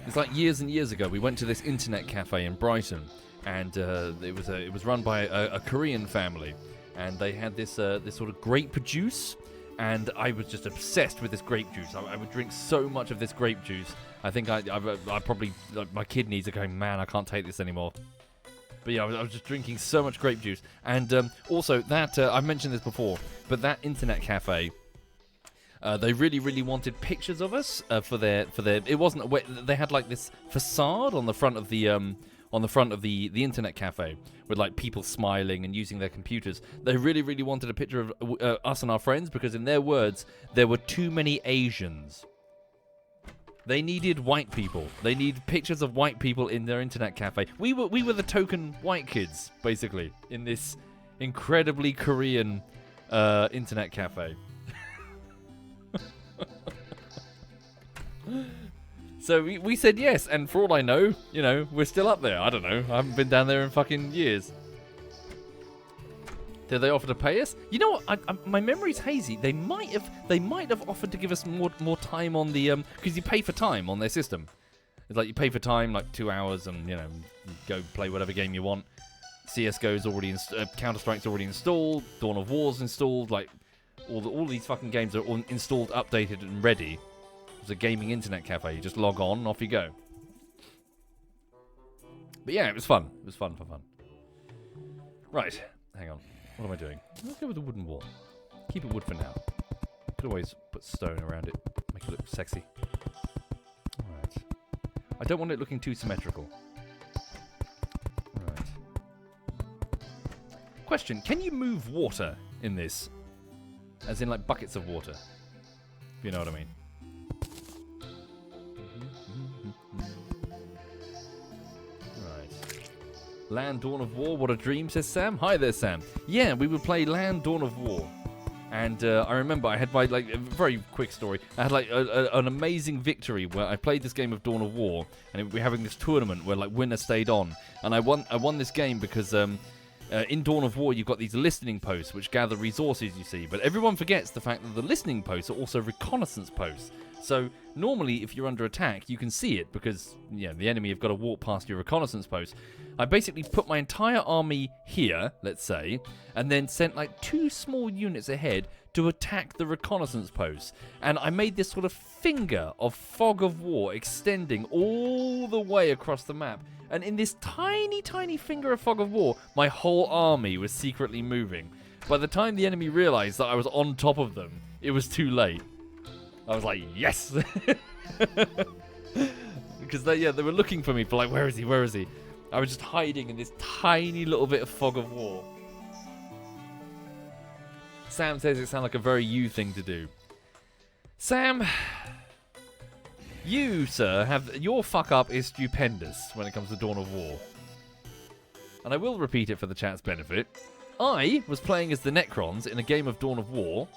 It's like years and years ago we went to this internet cafe in Brighton, and it was run by a Korean family. And they had this sort of grape juice, and I was just obsessed with this grape juice. I would drink so much of this grape juice. I think I probably, my kidneys are going, man, I can't take this anymore. But yeah, I was just drinking so much grape juice. And also that, I've mentioned this before, but that internet cafe, they really, really wanted pictures of us for their. It wasn't. They had like this facade on the front of the internet cafe with like people smiling and using their computers. They really, really wanted a picture of us and our friends because, in their words, there were too many Asians. They needed white people. They need pictures of white people in their internet cafe. We were the token white kids, basically, in this incredibly Korean internet cafe. So we said yes, and for all I know, we're still up there. I don't know. I haven't been down there in fucking years. Did they offer to pay us? You know what? My memory's hazy. They might have offered to give us more time on the because you pay for time on their system. It's like you pay for time, like 2 hours, and go play whatever game you want. CS:GO's already Counter-Strike's already installed. Dawn of War's installed. Like all these fucking games are all installed, updated, and ready. It's a gaming internet cafe. You just log on and off you go. But yeah, it was fun. It was fun for fun. Right, hang on. What am I doing? Let's go with the wooden wall. Keep it wood for now. Could always put stone around it. Make it look sexy. Alright. I don't want it looking too symmetrical. Right. Question, can you move water in this? As in like buckets of water. If you know what I mean. Land Dawn of War, what a dream, says Sam. Hi there, Sam. Yeah, we would play Land Dawn of War. And I remember I had my, like, a very quick story. I had, like, an amazing victory where I played this game of Dawn of War, and we were having this tournament where, like, winner stayed on. And I won this game because in Dawn of War, you've got these listening posts which gather resources, you see. But everyone forgets the fact that the listening posts are also reconnaissance posts. So normally, if you're under attack, you can see it because the enemy have got to walk past your reconnaissance post. I basically put my entire army here, let's say, and then sent like 2 small units ahead to attack the reconnaissance posts. And I made this sort of finger of fog of war extending all the way across the map. And in this tiny, tiny finger of fog of war, my whole army was secretly moving. By the time the enemy realized that I was on top of them, it was too late. I was like, yes! Because they were looking for me for like, where is he, where is he? I was just hiding in this tiny little bit of fog of war. Sam says it sounds like a very you thing to do. Sam, you, sir, your fuck up is stupendous when it comes to Dawn of War. And I will repeat it for the chat's benefit. I was playing as the Necrons in a game of Dawn of War.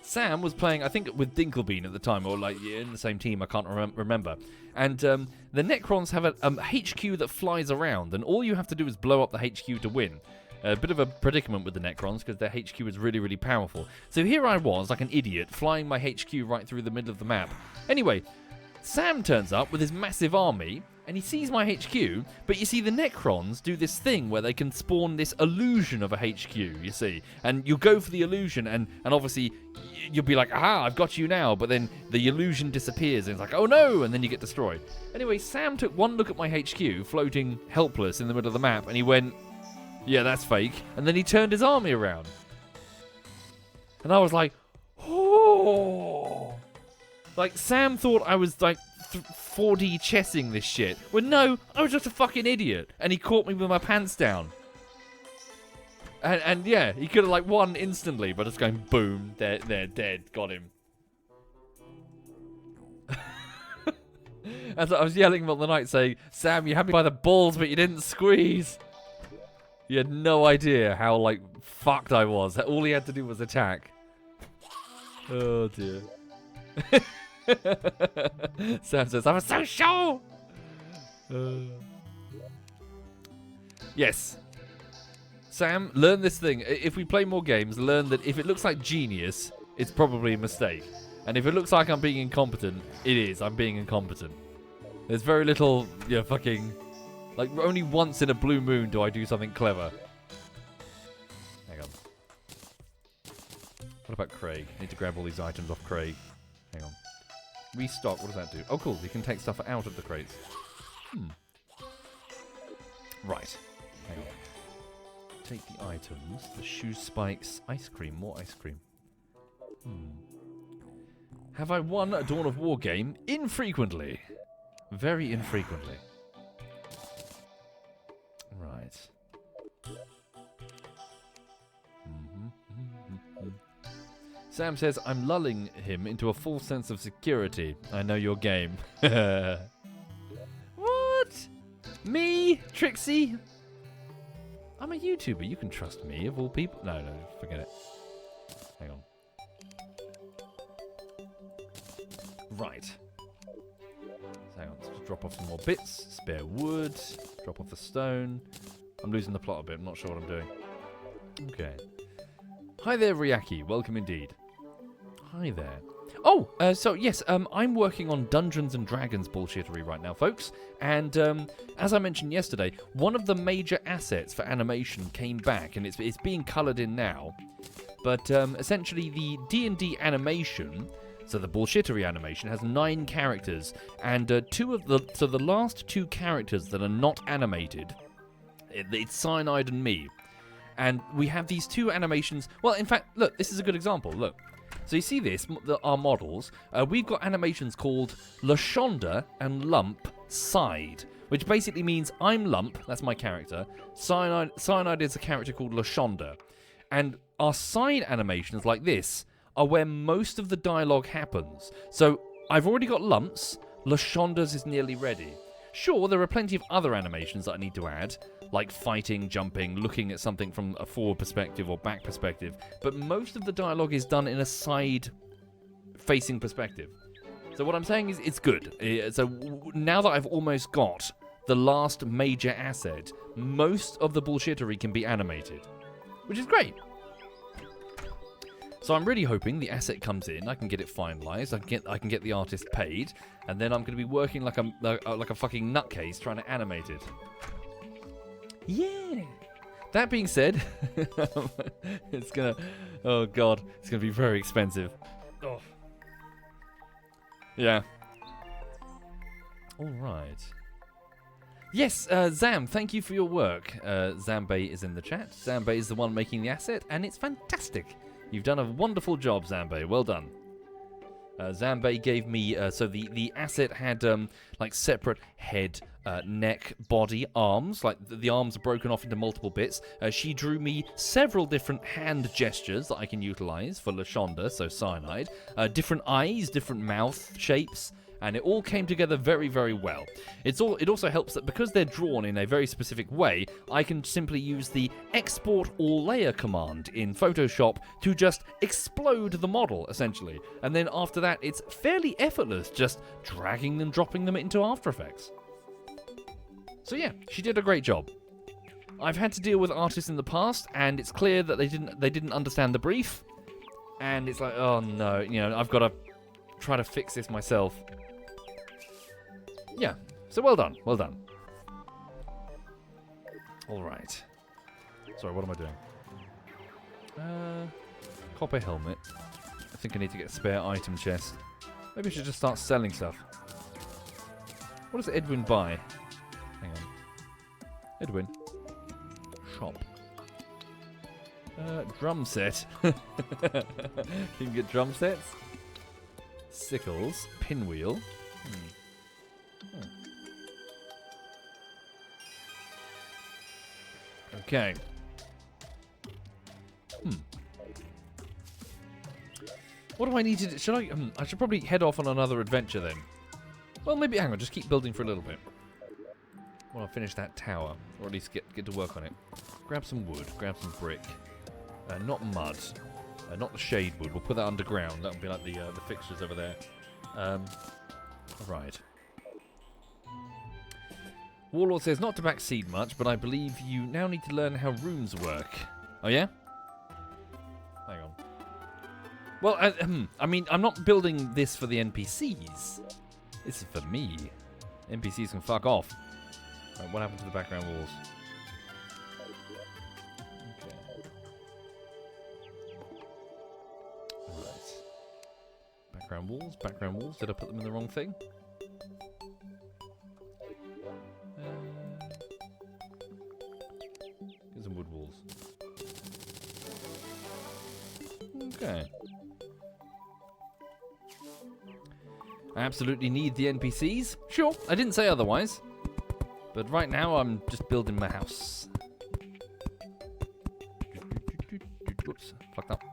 Sam was playing, I think, with Dinkelbean at the time, or like in the same team, I can't remember. And the Necrons have a HQ that flies around, and all you have to do is blow up the HQ to win. A bit of a predicament with the Necrons, because their HQ is really, really powerful. So here I was, like an idiot, flying my HQ right through the middle of the map. Anyway, Sam turns up with his massive army, and he sees my HQ, but you see the Necrons do this thing where they can spawn this illusion of a HQ, you see. And you go for the illusion, and obviously you'll be like, aha, I've got you now, but then the illusion disappears, and it's like, oh no, and then you get destroyed. Anyway, Sam took one look at my HQ, floating helpless in the middle of the map, and he went, yeah, that's fake, and then he turned his army around. And I was like, oh. Like, Sam thought I was, like, 4D chessing this shit. Well, no, I was just a fucking idiot. And he caught me with my pants down. And yeah, he could have, like, won instantly, but just going, boom, they're dead. Got him. As I was yelling on the night saying, Sam, you had me by the balls, but you didn't squeeze. You had no idea how, like, fucked I was. All he had to do was attack. Oh, dear. Sam says, I was so sure! Yes. Sam, learn this thing. If we play more games, learn that if it looks like genius, it's probably a mistake. And if it looks like I'm being incompetent, it is. I'm being incompetent. There's very little, fucking... Like, only once in a blue moon do I do something clever. Hang on. What about Craig? I need to grab all these items off Craig. Hang on. Restock, what does that do? Oh, cool. You can take stuff out of the crates. Right. Hang on. Take the items. The shoe spikes. Ice cream. More ice cream. Have I won a Dawn of War game? Infrequently. Very infrequently. Right. Sam says, I'm lulling him into a false sense of security. I know your game. What? Me? Trixie? I'm a YouTuber. You can trust me, of all people. No, forget it. Hang on. Right. Hang on, let's just drop off some more bits. Spare wood. Drop off the stone. I'm losing the plot a bit. I'm not sure what I'm doing. Okay. Hi there, Ryaki. Welcome indeed. Hi there. Oh, so yes, I'm working on Dungeons and Dragons bullshittery right now, folks. And as I mentioned yesterday, one of the major assets for animation came back, and it's being coloured in now. But essentially, the D&D animation, so the bullshittery animation, has 9 characters, and the last 2 characters that are not animated, it's Cyanide and me. And we have these 2 animations. Well, in fact, look, this is a good example. Look. So you see this, our models. We've got animations called Lashonda and Lump Side, which basically means I'm Lump, that's my character. Cyanide is a character called Lashonda. And our side animations like this are where most of the dialogue happens. So I've already got Lumps. Lashonda's is nearly ready. Sure, there are plenty of other animations that I need to add, like fighting, jumping, looking at something from a forward perspective or back perspective. But most of the dialogue is done in a side-facing perspective. So what I'm saying is it's good. So now that I've almost got the last major asset, most of the bullshittery can be animated, which is great. So I'm really hoping the asset comes in, I can get it finalized, I can get the artist paid, and then I'm going to be working like a fucking nutcase trying to animate it. Yeah. That being said, it's gonna, oh god, it's gonna be very expensive. Oh. Yeah. All right. Yes, Zam, thank you for your work. Zambay is in the chat. Zambay is the one making the asset, and it's fantastic. You've done a wonderful job, Zambay. Well done. Zambay gave me... so the asset had like separate head, neck, body, arms. Like the arms are broken off into multiple bits. She drew me several different hand gestures that I can utilize for Lashonda, so cyanide. Different eyes, different mouth shapes. And it all came together very, very well. It also helps that because they're drawn in a very specific way, I can simply use the export all layer command in Photoshop to just explode the model, essentially. And then after that, it's fairly effortless, just dragging them, dropping them into After Effects. So yeah, she did a great job. I've had to deal with artists in the past, and it's clear that they didn't understand the brief. And it's like, oh no, you know, I've got to try to fix this myself. Yeah, so well done, well done. All right. Sorry, what am I doing? Copper helmet. I think I need to get a spare item chest. Maybe I should just start selling stuff. What does Edwin buy? Hang on. Edwin. Shop. Drum set. You can get drum sets. Sickles. Pinwheel. Okay. What do I need to do? Should I should probably head off on another adventure then. Well, maybe, hang on, just keep building for a little bit. Well, I'll finish that tower, or at least get to work on it. Grab some wood, grab some brick. Not mud. Not the shade wood, we'll put that underground. That'll be like the fixtures over there. Right. Warlord says, not to backseat much, but I believe you now need to learn how runes work. Oh, yeah? Hang on. Well, I mean, I'm not building this for the NPCs. This is for me. NPCs can fuck off. Right, what happened to the background walls? Okay. Right. Background walls. Did I put them in the wrong thing? Here's some wood walls. Okay. I absolutely need the NPCs. Sure, I didn't say otherwise. But right now I'm just building my house. Whoops, fucked up.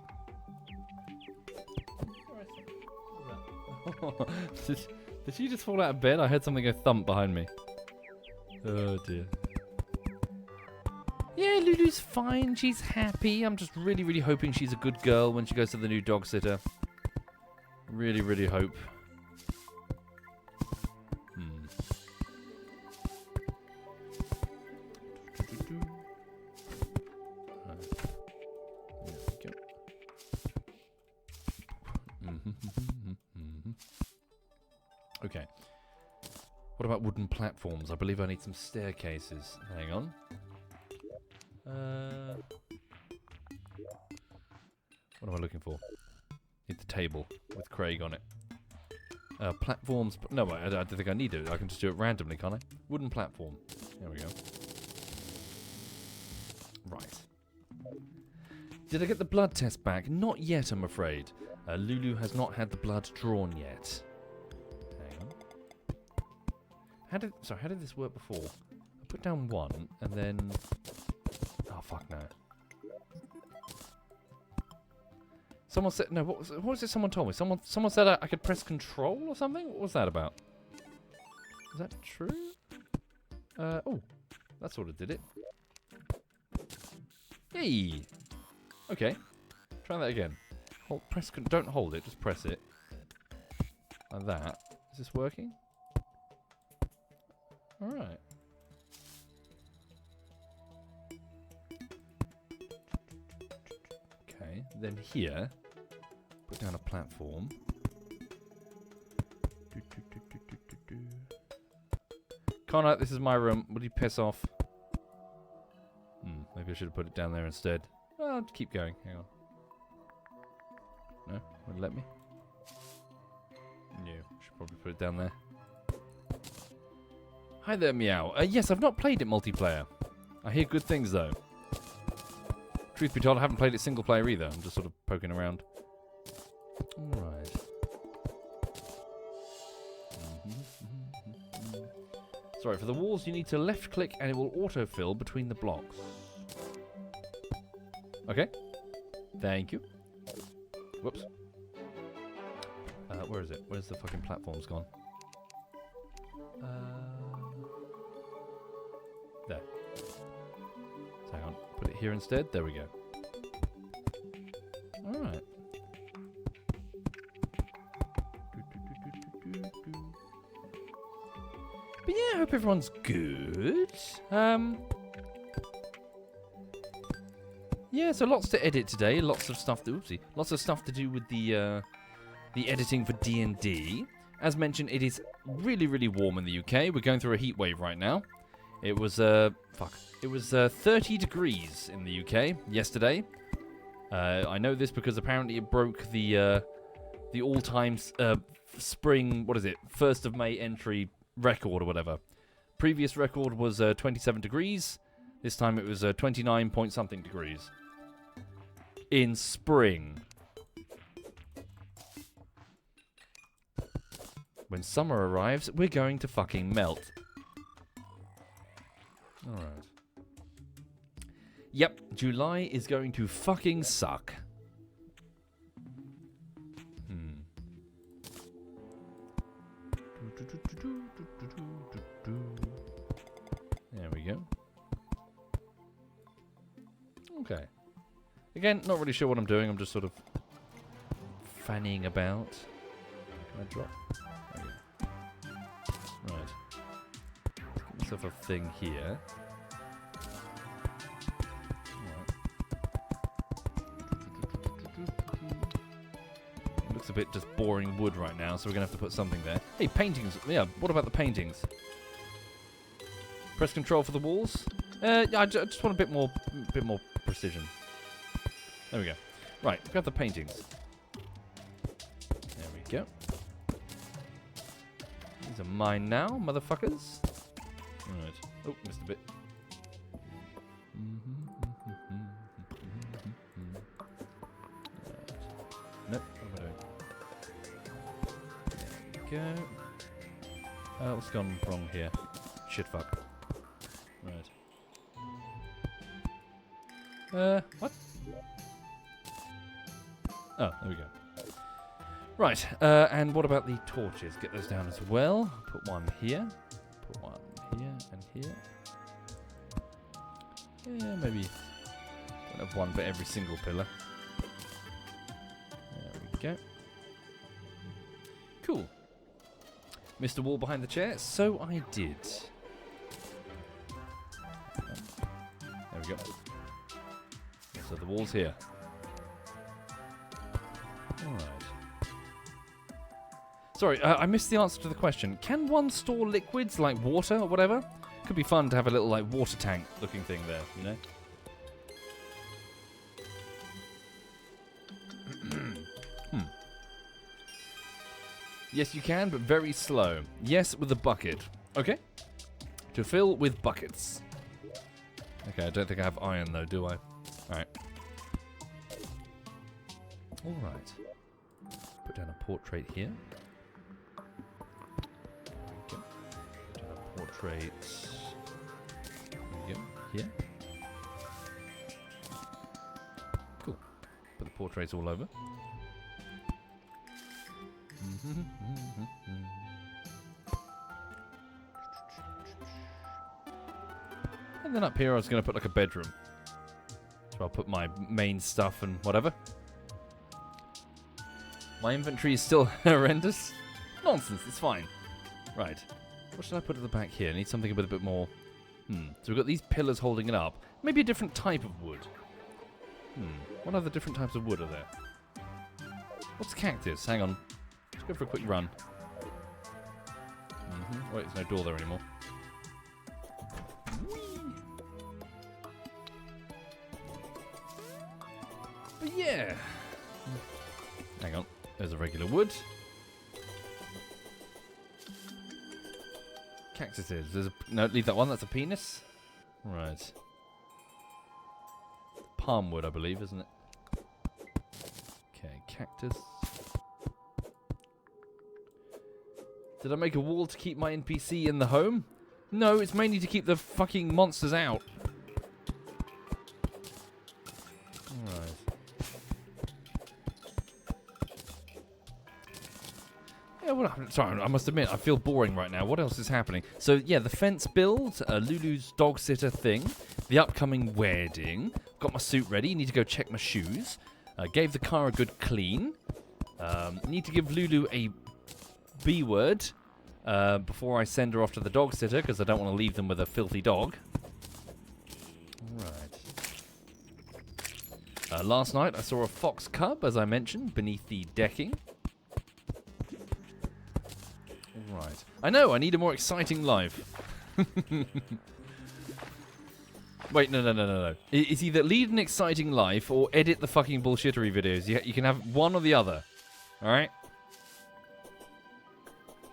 Did she just fall out of bed? I heard something go thump behind me. Oh dear. Yeah, Lulu's fine. She's happy. I'm just really, really hoping she's a good girl when she goes to the new dog sitter. Really, really hope. Okay. What about wooden platforms? I believe I need some staircases. Hang on. What am I looking for? Need the table with Craig on it. Platforms. No, I don't think I need it. I can just do it randomly, can't I? Wooden platform. There we go. Right. Did I get the blood test back? Not yet, I'm afraid. Lulu has not had the blood drawn yet. Hang on. How did this work before? I put down one, and then... Oh, fuck no. Someone said... No, what was it someone told me? Someone said I could press control or something? What was that about? Is that true? Oh. That sort of did it. Hey! Okay. Try that again. Hold, press, don't hold it, just press it. Like that. Is this working? Alright. Okay, then here, put down a platform. Connor, this is my room. Would you piss off? Maybe I should have put it down there instead. Well, keep going. Hang on. No? Wouldn't let me? No. Should probably put it down there. Hi there, Meow. Yes, I've not played it multiplayer. I hear good things, though. Truth be told, I haven't played it single player either. I'm just sort of poking around. Alright. Sorry, for the walls you need to left click and it will autofill between the blocks. Okay. Thank you. Whoops. Where is it? Where's the fucking platforms gone? There. So hang on. Put it here instead. There we go. Alright. But yeah, I hope everyone's good. Yeah, so lots to edit today. Lots of stuff to lots of stuff to do with the editing for D&D. As mentioned, it is really, really warm in the UK. We're going through a heat wave right now. It was It was 30 degrees in the UK yesterday. I know this because apparently it broke the all-time spring, what is it, 1st of May entry record or whatever. Previous record was 27 degrees. This time it was 29 point something degrees. In spring. When summer arrives, we're going to fucking melt. Alright. Yep, July is going to fucking suck. There we go. Okay. Again, not really sure what I'm doing. I'm just sort of fanning about. Can I drop? There we go. Right. Get myself a thing here. It looks a bit just boring wood right now, so we're going to have to put something there. Hey, paintings. Yeah, what about the paintings? Press control for the walls. I just want a bit more precision. There we go. Right, grab the paintings. There we go. These are mine now, motherfuckers. Right. Oh, missed a bit. Nope, what am I doing? There we go. What's gone wrong here? Shit fuck. Right. What? Oh, there we go. Right, and what about the torches? Get those down as well. Put one here. Put one here and here. Yeah, maybe don't have one for every single pillar. There we go. Cool. Mr. Wall behind the chair. So I did. There we go. So the wall's here. Alright. Sorry, I missed the answer to the question. Can one store liquids like water or whatever? Could be fun to have a little like water tank looking thing there, you know? Yes, you can, but very slow. Yes, with a bucket. Okay. To fill with buckets. Okay, I don't think I have iron though, do I? Alright. Alright. Put down a portrait here. There we go. Put down a portrait. There we go. Here. Cool. Put the portraits all over. And then up here I was going to put like a bedroom. So I'll put my main stuff and whatever. My inventory is still horrendous. Nonsense, it's fine. Right. What should I put at the back here? I need something a bit more... So we've got these pillars holding it up. Maybe a different type of wood. What other different types of wood are there? What's cactus? Hang on. Let's go for a quick run. Wait, there's no door there anymore. But yeah. Hang on. There's a regular wood. Cactuses. There's a... No, leave that one. That's a penis. Right. Palm wood, I believe, isn't it? Okay, cactus. Did I make a wall to keep my NPC in the home? No, it's mainly to keep the fucking monsters out. Alright. Yeah, well, sorry, I must admit, I feel boring right now. What else is happening? So, yeah, the fence build, Lulu's dog sitter thing, the upcoming wedding. Got my suit ready. Need to go check my shoes. Gave the car a good clean. Need to give Lulu a B word before I send her off to the dog sitter because I don't want to leave them with a filthy dog. Right. Last night I saw a fox cub, as I mentioned, beneath the decking. Right. I know, I need a more exciting life. Wait, no. It's either lead an exciting life or edit the fucking bullshittery videos. You can have one or the other. Alright?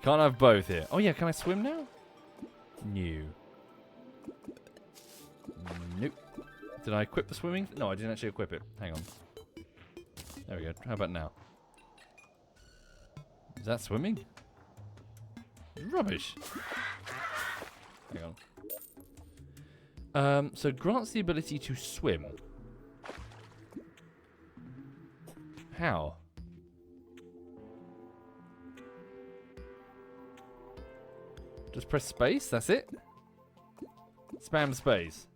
Can't have both here. Oh yeah, can I swim now? No. Nope. Did I equip the swimming? No, I didn't actually equip it. Hang on. There we go. How about now? Is that swimming? Rubbish. Hang on. So grants the ability to swim. How? Just press space, that's it? Spam space.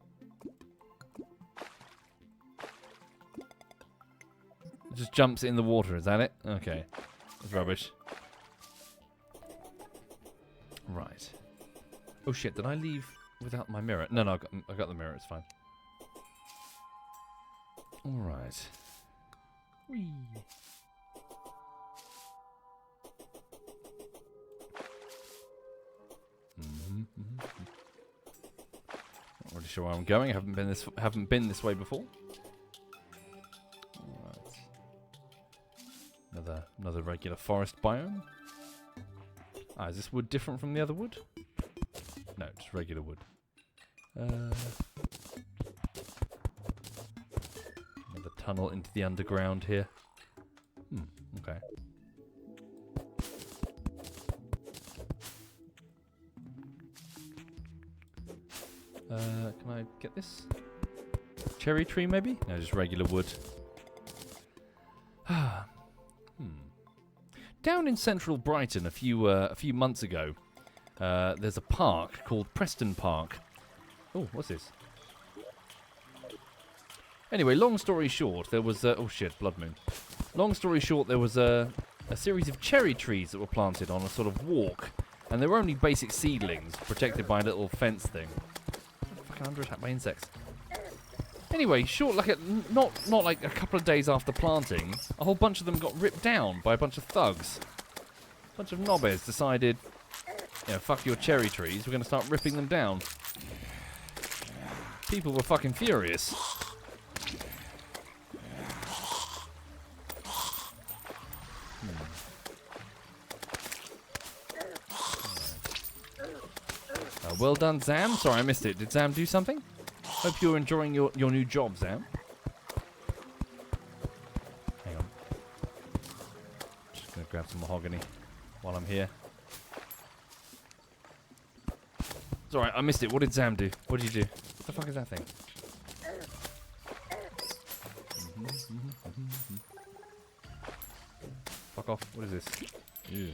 It just jumps in the water, is that it? Okay. That's rubbish. Right. Oh shit, did I leave without my mirror? No, I got the mirror, it's fine. Alright. Whee. Not really sure where I'm going. I haven't been this way before. Alright. Another regular forest biome. Ah, is this wood different from the other wood? No, just regular wood. Another tunnel into the underground here. Okay. Can I get this? Cherry tree, maybe? No, just regular wood. Down in central Brighton a few months ago, there's a park called Preston Park. Oh, what's this? Anyway, long story short, there was oh shit, blood moon. Long story short, there was a series of cherry trees that were planted on a sort of walk, and they were only basic seedlings protected by a little fence thing. Fucking under attack by insects. Anyway, not like a couple of days after planting, a whole bunch of them got ripped down by a bunch of thugs. A bunch of knobheads decided, you know, fuck your cherry trees, we're going to start ripping them down. People were fucking furious. Well done, Zam. Sorry, I missed it. Did Zam do something? Hope you're enjoying your new job, Zam. Hang on. Just going to grab some mahogany while I'm here. It's alright, I missed it. What did Zam do? What did you do? What the fuck is that thing? Fuck off. What is this? Ew.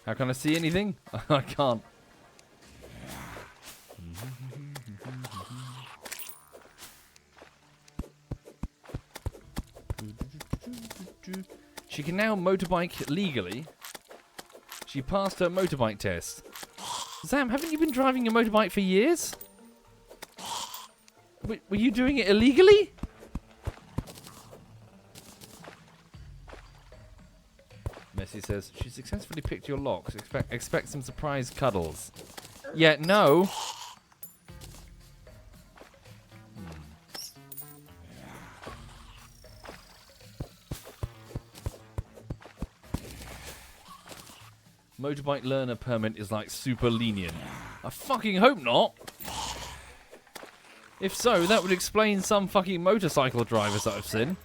How can I see anything? I can't. She can now motorbike legally. She passed her motorbike test. Zam, haven't you been driving your motorbike for years? Were you doing it illegally? Messi says, she successfully picked your locks. Expect some surprise cuddles. Yeah, no. Motorbike learner permit is like super lenient. I fucking hope not. If so, that would explain some fucking motorcycle drivers that I've seen.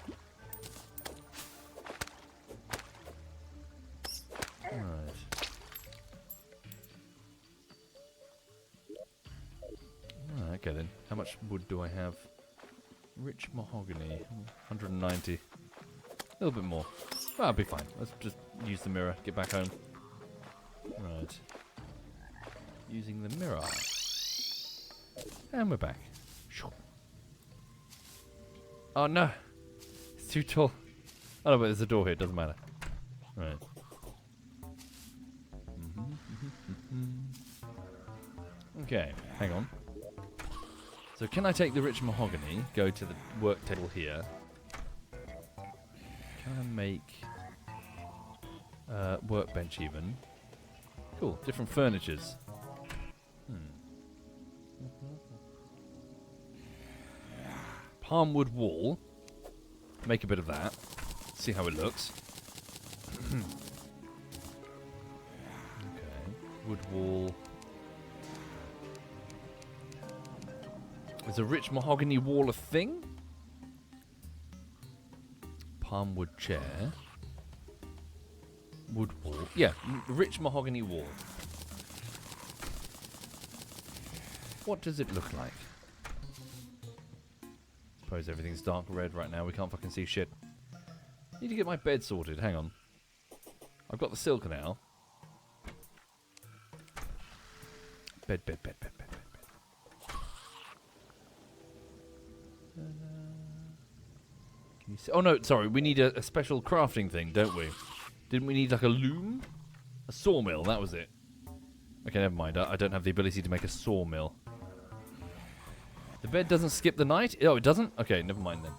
Right. Okay then. How much wood do I have? Rich mahogany. 190. A little bit more. Well, I'll be fine. Let's just use the mirror. Get back home. Right. Using the mirror. And we're back. Oh no! It's too tall. Oh no, but there's a door here, it doesn't matter. Right. Okay, hang on. So can I take the rich mahogany, go to the work table here? Can I make workbench even? Cool, different furnitures. Palmwood wall. Make a bit of that. See how it looks. Okay. Wood wall. Is a rich mahogany wall a thing? Palmwood chair. Wood wall. Yeah, rich mahogany wall. What does it look like? Suppose everything's dark red right now. We can't fucking see shit. Need to get my bed sorted. Hang on. I've got the silk now. Bed. Can you see? Oh no, sorry. We need a special crafting thing, don't we? Didn't we need like a loom? A sawmill, that was it. Okay, never mind. I don't have the ability to make a sawmill. The bed doesn't skip the night? Oh, it doesn't? Okay, never mind then.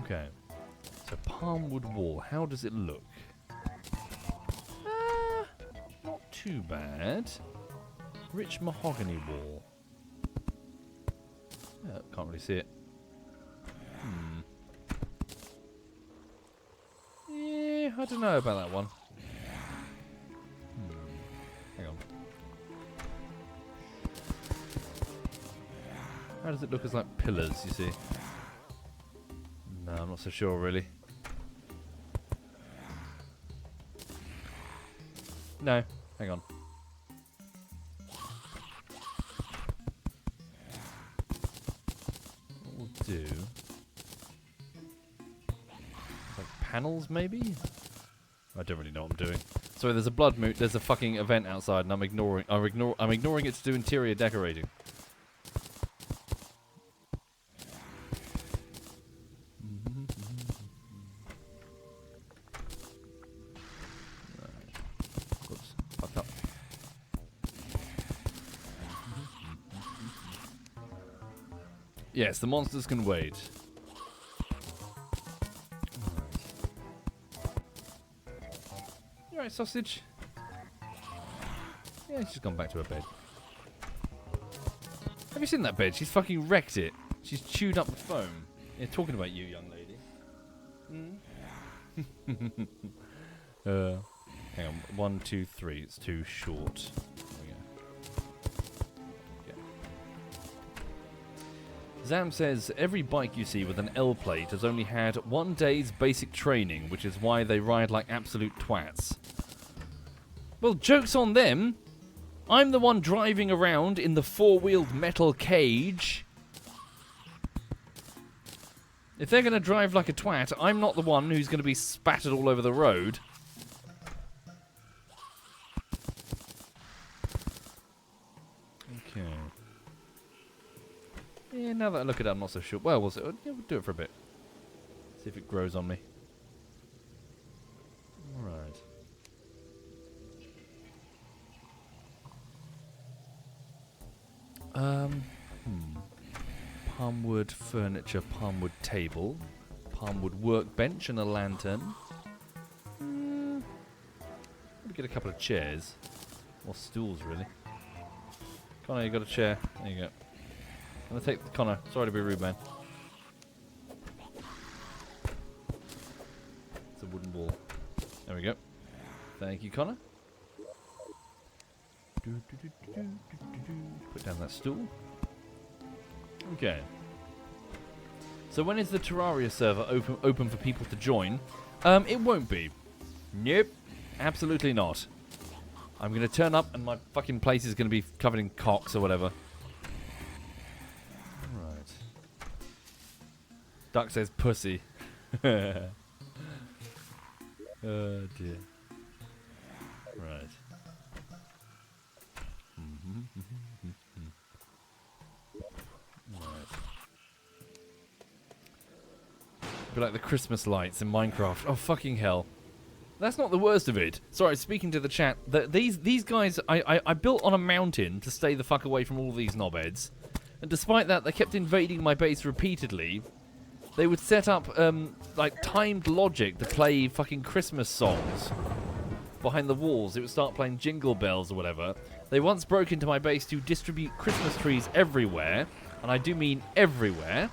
Okay. So, palmwood wall. How does it look? Not too bad. Rich mahogany wall. Yeah, can't really see it. Yeah, I don't know about that one. Hang on. How does it look as like pillars, you see? No, I'm not so sure really. No, hang on. What we'll do... like panels, maybe? I don't really know what I'm doing. Sorry, there's a blood moon. There's a fucking event outside, and I'm ignoring it to do interior decorating. Whoops, fucked up. Yes, the monsters can wait. You alright, sausage? Yeah, she's gone back to her bed. Have you seen that bed? She's fucking wrecked it. She's chewed up the foam. Yeah, talking about you, young lady. Hang on. 1, 2, 3. It's too short. There we go. Yeah. Zam says, every bike you see with an L plate has only had 1 day's basic training, which is why they ride like absolute twats. Well, joke's on them. I'm the one driving around in the four-wheeled metal cage. If they're going to drive like a twat, I'm not the one who's going to be spattered all over the road. Okay. Yeah, now that I look at it, I'm not so sure. Well, we'll do it for a bit. See if it grows on me. Palmwood furniture, palmwood table, palmwood workbench and a lantern. Maybe get a couple of chairs. Or stools, really. Connor, you got a chair. There you go. I'm going to take... Connor, sorry to be rude, man. It's a wooden wall. There we go. Thank you, Connor. Put down that stool. Okay. So when is the Terraria server open for people to join? It won't be. Nope. Absolutely not. I'm going to turn up and my fucking place is going to be covered in cocks or whatever. Right. Duck says pussy. Oh dear. Right. Right. Be like the Christmas lights in Minecraft. Oh fucking hell. That's not the worst of it. Sorry, speaking to the chat. These guys, I built on a mountain to stay the fuck away from all these knobheads. And despite that, they kept invading my base repeatedly. They would set up, like, timed logic to play fucking Christmas songs behind the walls. It would start playing Jingle Bells or whatever. They once broke into my base to distribute Christmas trees everywhere. And I do mean everywhere.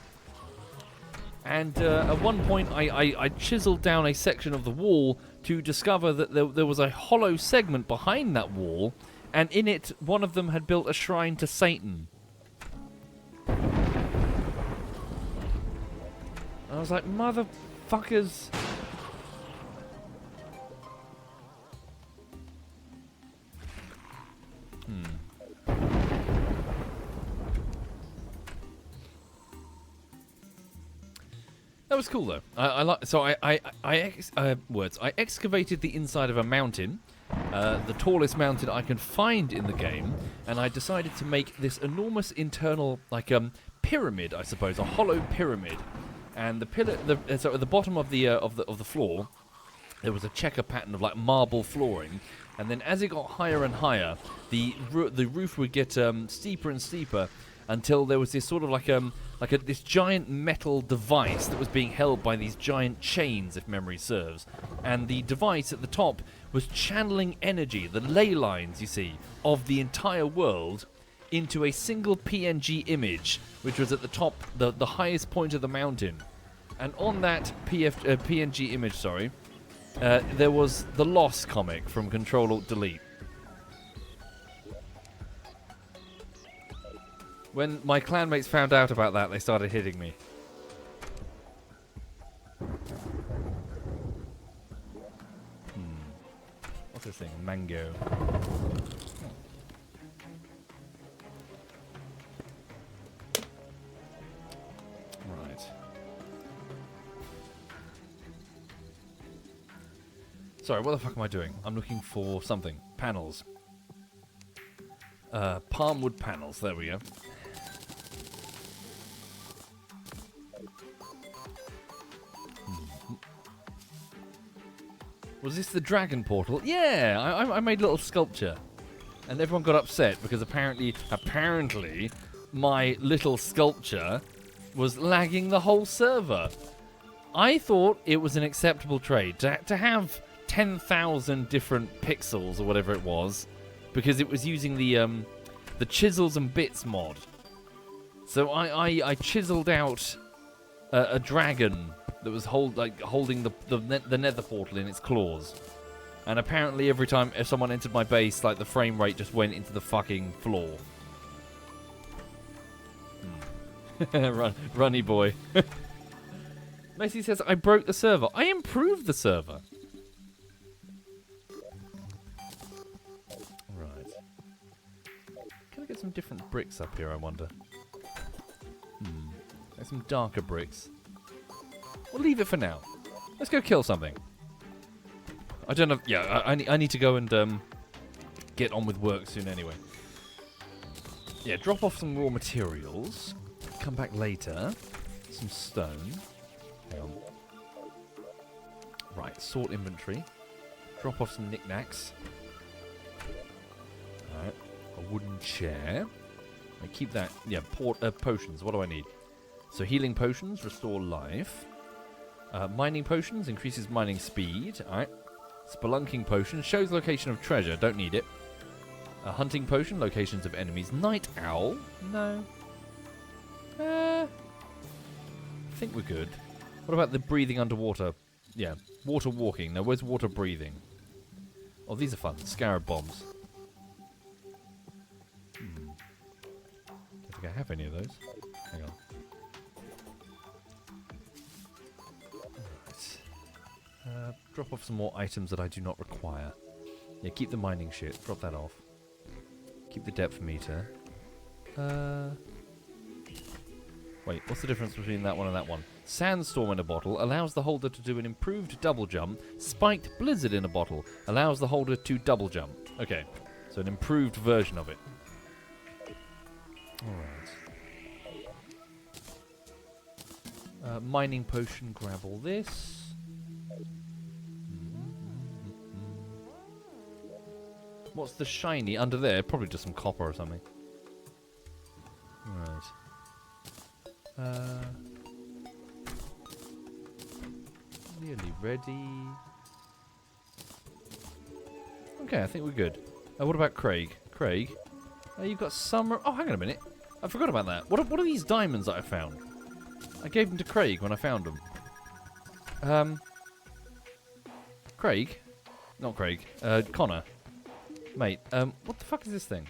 And at one point, I chiseled down a section of the wall to discover that there was a hollow segment behind that wall, and in it, one of them had built a shrine to Satan. I was like, motherfuckers. That was cool though. I excavated the inside of a mountain, the tallest mountain I can find in the game, and I decided to make this enormous internal, like pyramid, I suppose, a hollow pyramid. And the pillar, so at the bottom of the floor, there was a checker pattern of like marble flooring, and then as it got higher and higher, the roof would get steeper and steeper, until there was this sort of this giant metal device that was being held by these giant chains, if memory serves. And the device at the top was channeling energy, the ley lines, you see, of the entire world into a single PNG image, which was at the top, the highest point of the mountain. And on that PNG image, there was the Lost comic from Control-Alt-Delete. When my clanmates found out about that, they started hitting me. What's this thing? Mango. Right. Sorry, what the fuck am I doing? I'm looking for something. Panels. Palmwood panels. There we go. Was this the dragon portal? Yeah, I made a little sculpture. And everyone got upset because apparently my little sculpture was lagging the whole server. I thought it was an acceptable trade to have 10,000 different pixels or whatever it was, because it was using the chisels and bits mod. So I chiseled out a dragon that was holding the nether portal in its claws. And apparently every time if someone entered my base, like the frame rate just went into the fucking floor. Runny boy. Messi says, I broke the server. I improved the server. Right. Can I get some different bricks up here, I wonder? There's some darker bricks. We'll leave it for now. Let's go kill something. I don't know. Yeah, I need to go and get on with work soon anyway. Yeah, drop off some raw materials. Come back later. Some stone. Hang on. Right, sort inventory. Drop off some knickknacks. Alright, a wooden chair. Keep that. Yeah, potions. What do I need? So healing potions restore life. Mining potions increases mining speed. Alright. Spelunking potion shows location of treasure. Don't need it. A hunting potion, locations of enemies. Night owl. No. I think we're good. What about the breathing underwater? Yeah, water walking. Now, where's water breathing? Oh, these are fun. Scarab bombs. Don't think I have any of those. Hang on. Alright. Drop off some more items that I do not require. Yeah, keep the mining shit. Drop that off. Keep the depth meter. Wait, what's the difference between that one and that one? Sandstorm in a bottle allows the holder to do an improved double jump. Spiked blizzard in a bottle allows the holder to double jump. Okay, so an improved version of it. Alright. Mining potion, grab all this. What's the shiny under there? Probably just some copper or something. Right. Nearly ready. Okay, I think we're good. What about Craig? Craig? You've got summer... Oh, hang on a minute. I forgot about that. What are these diamonds that I found? I gave them to Craig when I found them. Craig? Not Craig. Connor. Mate, what the fuck is this thing?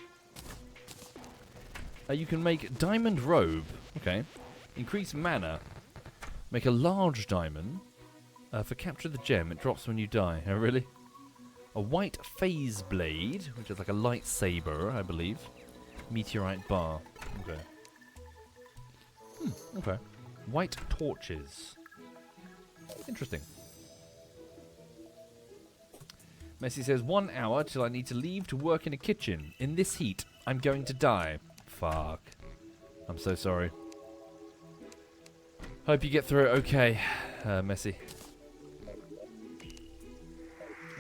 You can make diamond robe. Okay. Increase mana. Make a large diamond. For capture the gem, it drops when you die. Oh, really? A white phase blade, which is like a lightsaber, I believe. Meteorite bar. Okay. Okay. White torches. Interesting. Messi says, 1 hour till I need to leave to work in a kitchen. In this heat, I'm going to die. Fuck. I'm so sorry. Hope you get through it okay, Messi.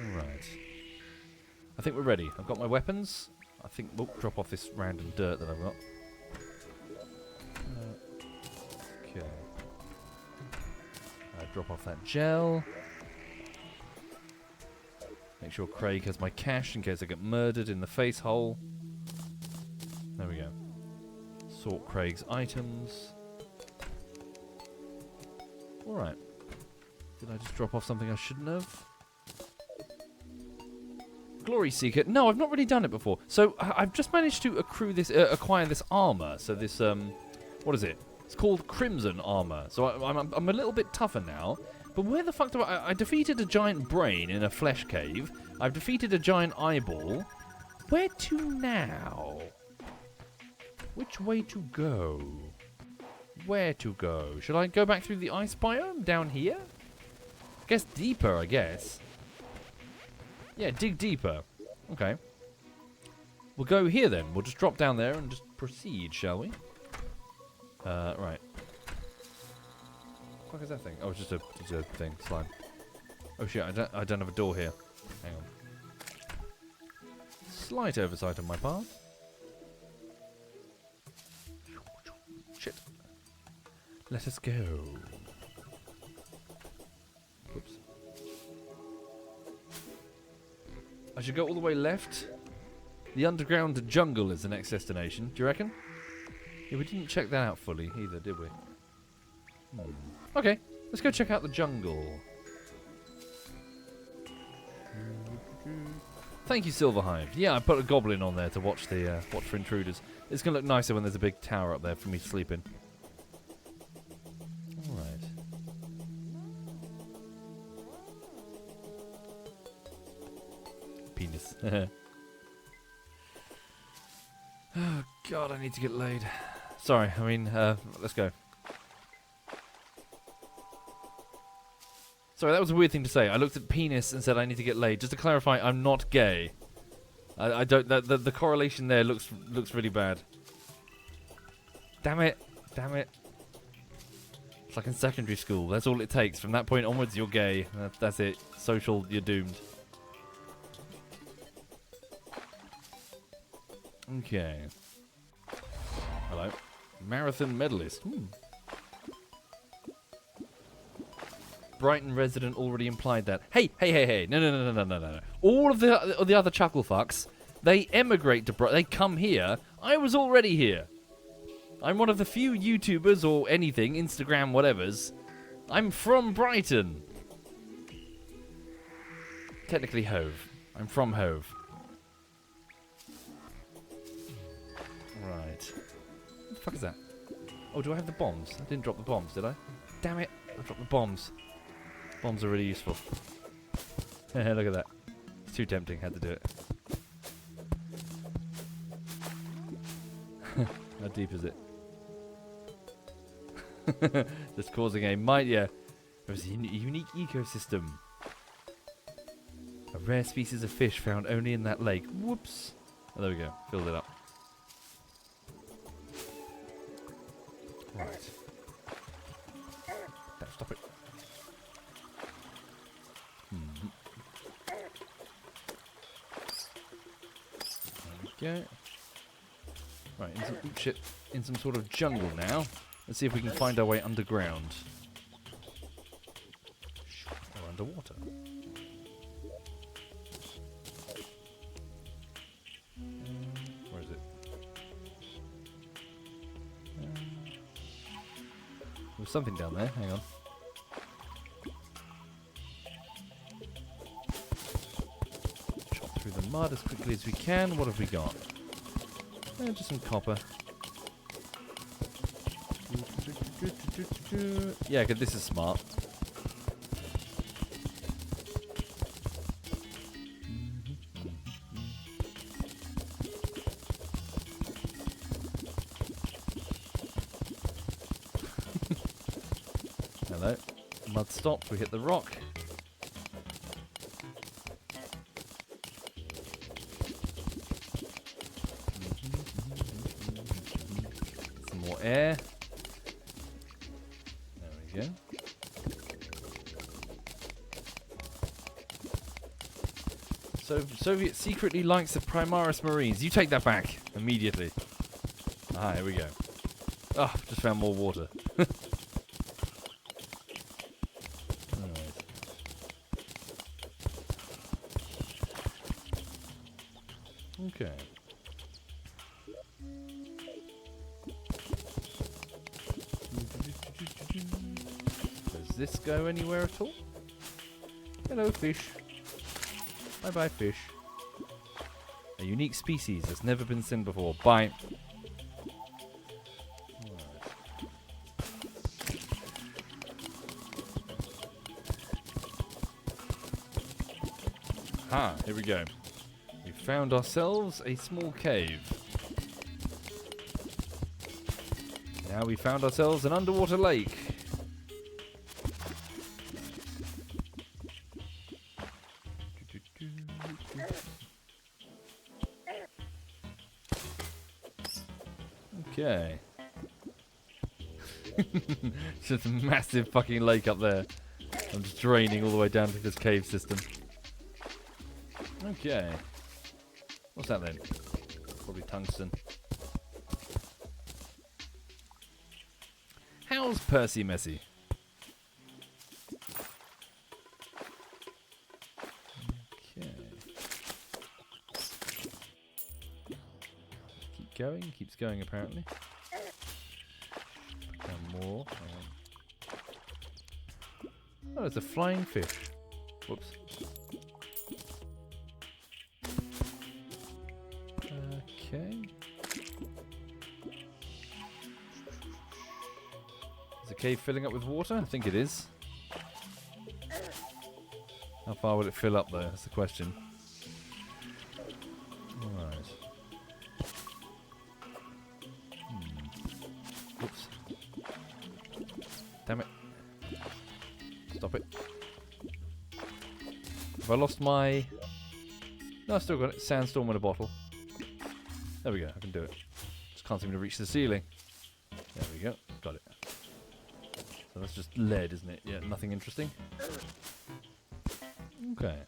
Alright. I think we're ready. I've got my weapons. I think we'll drop off this random dirt that I've got. Okay. Drop off that gel. Make sure Craig has my cash in case I get murdered in the face hole. There we go. Sort Craig's items. Alright. Did I just drop off something I shouldn't have? Glory Seeker. No, I've not really done it before. So I've just managed to acquire this armor. So this, what is it? It's called Crimson Armor. So I'm a little bit tougher now. But where the fuck do I defeated a giant brain in a flesh cave. I've defeated a giant eyeball. Where to now? Which way to go? Where to go? Should I go back through the ice biome down here? I guess deeper, I guess. Yeah, dig deeper. Okay. We'll go here then. We'll just drop down there and just proceed, shall we? Right. What the fuck is that thing? Oh, it's just a thing. Slime. Oh shit, I don't have a door here. Hang on. Slight oversight on my part. Shit. Let us go. Whoops. I should go all the way left. The underground jungle is the next destination. Do you reckon? Yeah, we didn't check that out fully either, did we? Okay, let's go check out the jungle. Thank you, Silverhive. Yeah, I put a goblin on there to watch the watch for intruders. It's gonna look nicer when there's a big tower up there for me to sleep in. All right. Penis. Oh God, I need to get laid. Sorry, I mean, let's go. Sorry, that was a weird thing to say. I looked at penis and said I need to get laid. Just to clarify, I'm not gay. I don't. The correlation there looks really bad. Damn it! Damn it! It's like in secondary school. That's all it takes. From that point onwards, you're gay. That's it. Social, you're doomed. Okay. Marathon medalist. Brighton resident already implied that. Hey. No. All of the other chuckle fucks, they emigrate to Brighton. They come here. I was already here. I'm one of the few YouTubers or anything, Instagram whatevers. I'm from Brighton. Technically Hove. I'm from Hove. Right. What the fuck is that? Oh, do I have the bombs? I didn't drop the bombs, did I? Damn it. I dropped the bombs. Bombs are really useful. Look at that. It's too tempting. Had to do it. How deep is it? Just causing a might, yeah. There's a unique ecosystem. A rare species of fish found only in that lake. Whoops. Oh, there we go. Filled it up. Right. Stop it. There we go. Right, in some sort of jungle now. Let's see if we can find our way underground. Or underwater. Where is it? There's something down there. Hang on. Chop through the mud as quickly as we can. What have we got? Just some copper. Yeah, good. This is smart. Hello. Mud stopped. We hit the rock. Some more air. There we go. So Soviet secretly likes the Primaris Marines. You take that back immediately. Ah, here we go. Oh, just found more water. Okay. Does this go anywhere at all? Hello, fish. Bye-bye, fish. A unique species that's never been seen before. Bye. Ah, here we go. We found ourselves a small cave. Now we found ourselves an underwater lake. Okay. It's just a massive fucking lake up there. I'm just draining all the way down to this cave system. Okay. What's that then? Probably tungsten. How's Percy Messy? Okay. Keep going. Keeps going apparently. Down more. Oh, it's a flying fish. Whoops. Okay. Is the cave filling up with water? I think it is. How far will it fill up though? That's the question. Alright. Oops. Damn it. Stop it. Have I lost my... No, I've still got it. Sandstorm in a bottle. There we go, I can do it. Just can't seem to reach the ceiling. There we go, got it. So that's just lead, isn't it? Yeah, nothing interesting. Okay.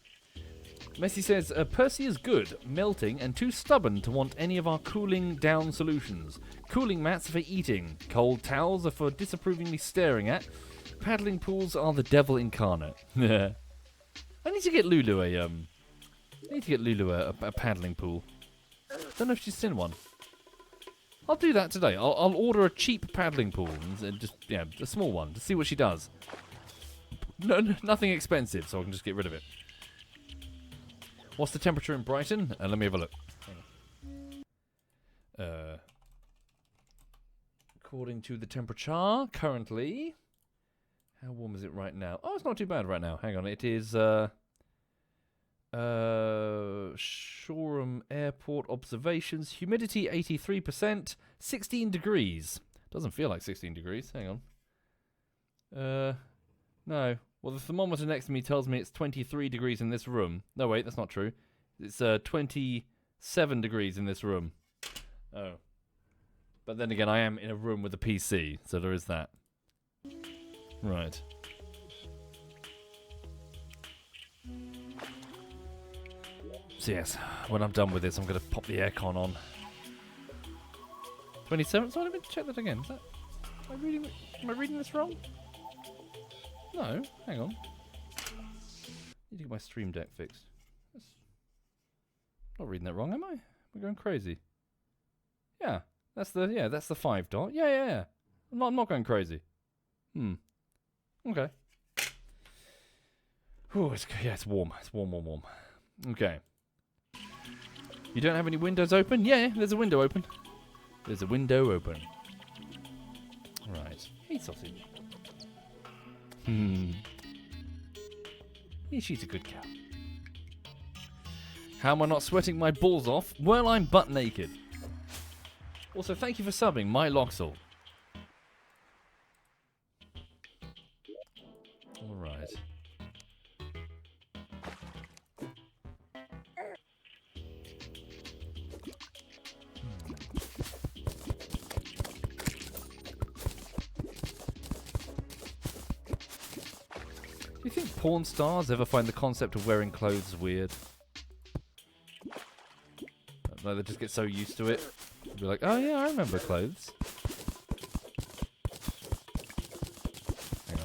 Messi says, Percy is good, melting, and too stubborn to want any of our cooling down solutions. Cooling mats are for eating. Cold towels are for disapprovingly staring at. Paddling pools are the devil incarnate. I need to get Lulu a paddling pool. Don't know if she's seen one. I'll do that today. I'll order a cheap paddling pool and just a small one to see what she does. No, nothing expensive, so I can just get rid of it. What's the temperature in Brighton? Let me have a look. According to the temperature, currently... How warm is it right now? Oh, it's not too bad right now. Hang on, it is... Shoreham Airport observations. Humidity 83%. 16 degrees. Doesn't feel like 16 degrees. Hang on. No. Well, the thermometer next to me tells me it's 23 degrees in this room. No, wait, that's not true. It's 27 degrees in this room. Oh. But then again, I am in a room with a PC, so there is that. Right. So yes, when I'm done with this, I'm going to pop the aircon on. 27? So let me check that again. Is that... Am I reading this wrong? No, hang on. Need to get my stream deck fixed. Not reading that wrong, am I? Am I going crazy? Yeah, that's the 5 dot. Yeah. I'm not going crazy. Okay. Ooh, it's warm. It's warm. Okay. You don't have any windows open? Yeah, there's a window open. There's a window open. Right. Hey, sausage. She's a good cow. How am I not sweating my balls off? Well, I'm butt naked. Also, thank you for subbing, my Loxel. Alright. Do you think porn stars ever find the concept of wearing clothes weird? Like they just get so used to it. They'll be like, oh yeah, I remember clothes. Hang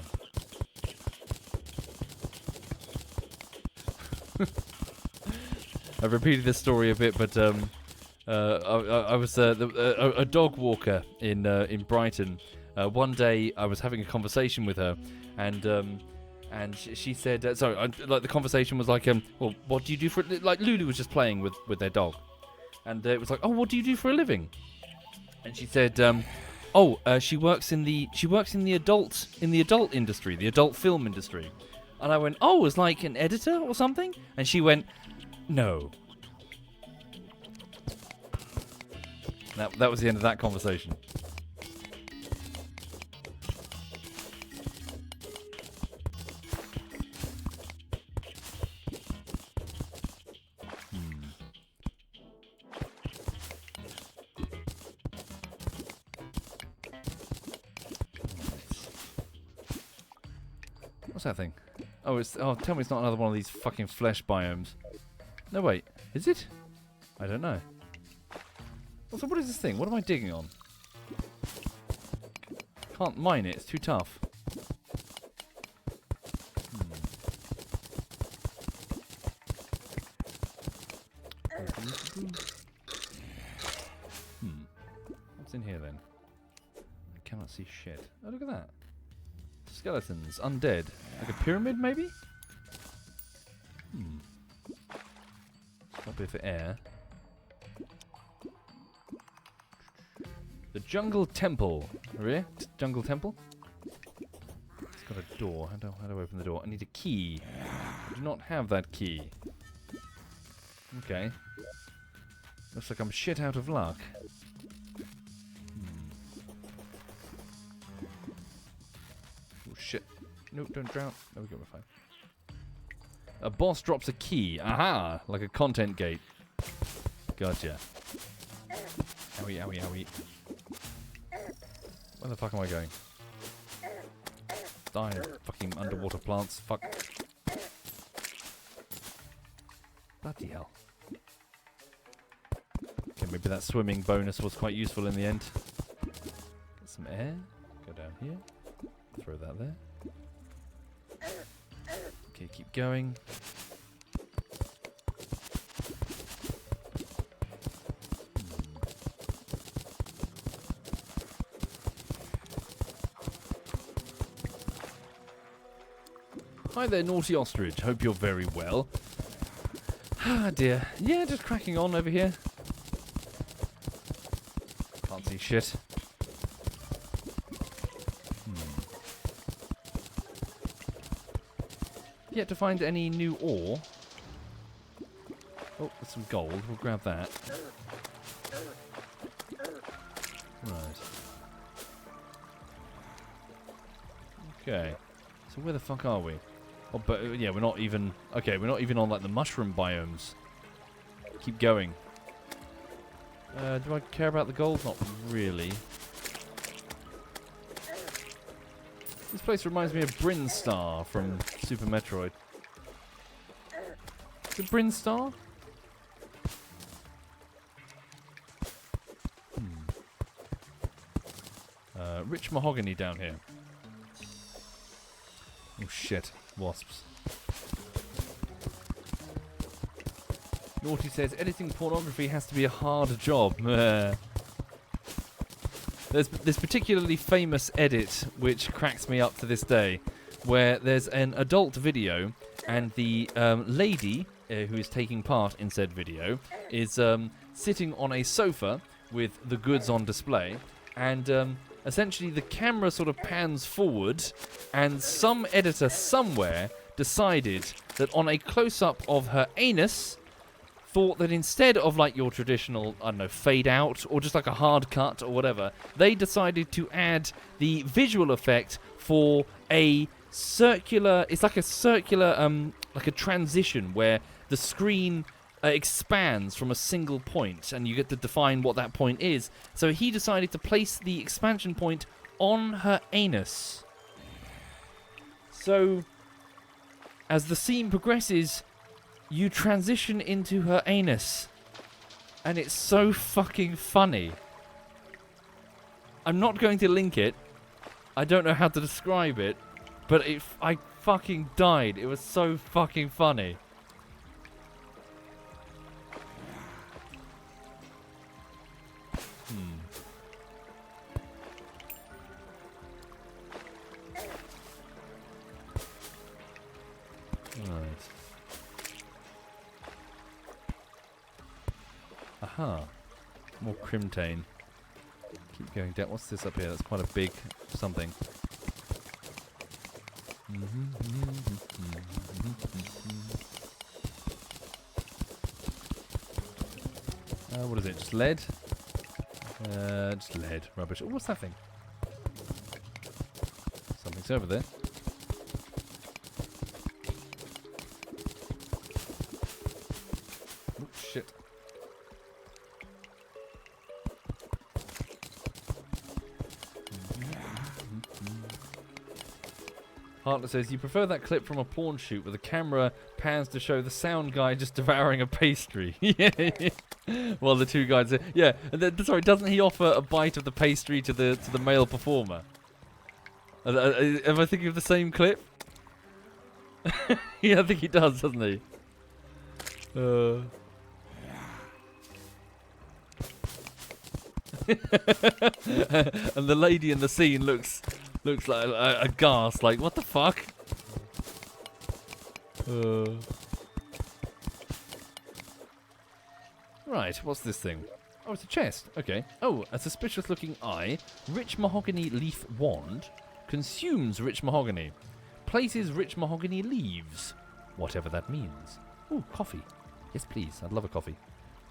on. I've repeated this story a bit, but I was a dog walker in Brighton. One day I was having a conversation with her, and she said, like the conversation was like, well, what do you do for, like Lulu was just playing with their dog, and it was like, oh, what do you do for a living? And she said, she works in the adult industry, the adult film industry. And I went, oh, as like an editor or something? And she went, no. That was the end of that conversation. What's that thing? Tell me it's not another one of these fucking flesh biomes. No, wait. Is it? I don't know. Also, what is this thing? What am I digging on? Can't mine it. It's too tough. What's in here then? I cannot see shit. Oh, look at that. Skeletons. Undead. Like a pyramid, maybe? Not bit for air. The Jungle Temple. Really? Jungle Temple? It's got a door. How do I open the door? I need a key. I do not have that key. Okay. Looks like I'm shit out of luck. Oh shit. No, don't drown. There we go, we're fine. A boss drops a key. Aha! Like a content gate. Gotcha. Owie, owie, owie. Where the fuck am I going? Die, fucking underwater plants. Fuck. Bloody hell. Okay, maybe that swimming bonus was quite useful in the end. Get some air. Go down here. Throw that there. Okay, keep going. Hi there, naughty ostrich. Hope you're very well. Ah, dear. Yeah, just cracking on over here. Can't see shit. Yet to find any new ore. Oh, there's some gold. We'll grab that. Right. Okay. So where the fuck are we? Oh, but yeah, we're not even... Okay, we're not even on, like, the mushroom biomes. Keep going. Do I care about the gold? Not really. This place reminds me of Brinstar from Super Metroid. Is it Brinstar? Rich mahogany down here. Oh shit, wasps. Naughty says, editing pornography has to be a hard job. There's this particularly famous edit which cracks me up to this day, where there's an adult video and the lady who is taking part in said video is sitting on a sofa with the goods on display, and essentially the camera sort of pans forward, and some editor somewhere decided that on a close-up of her anus, thought that instead of like your traditional, I don't know, fade out or just like a hard cut or whatever, they decided to add the visual effect for a circular, it's like a circular, like a transition where the screen expands from a single point and you get to define what that point is. So he decided to place the expansion point on her anus. So as the scene progresses, you transition into her anus. And it's so fucking funny. I'm not going to link it. I don't know how to describe it. But I fucking died. It was so fucking funny. Right. Aha. More crimtane. Keep going down. What's this up here? That's quite a big something. What is it? Just lead? Just lead. Rubbish. Oh, what's that thing? Something's over there. Oh, shit. Heartless says, you prefer that clip from a porn shoot where the camera pans to show the sound guy just devouring a pastry. Yeah. Well, the two guys... yeah. And sorry, doesn't he offer a bite of the pastry to the male performer? Am I thinking of the same clip? Yeah, I think he does, doesn't he? And the lady in the scene looks like aghast, like, what the fuck? Right, what's this thing? Oh, it's a chest. Okay. Oh, a suspicious-looking eye. Rich mahogany leaf wand. Consumes rich mahogany. Places rich mahogany leaves. Whatever that means. Ooh, coffee. Yes, please. I'd love a coffee.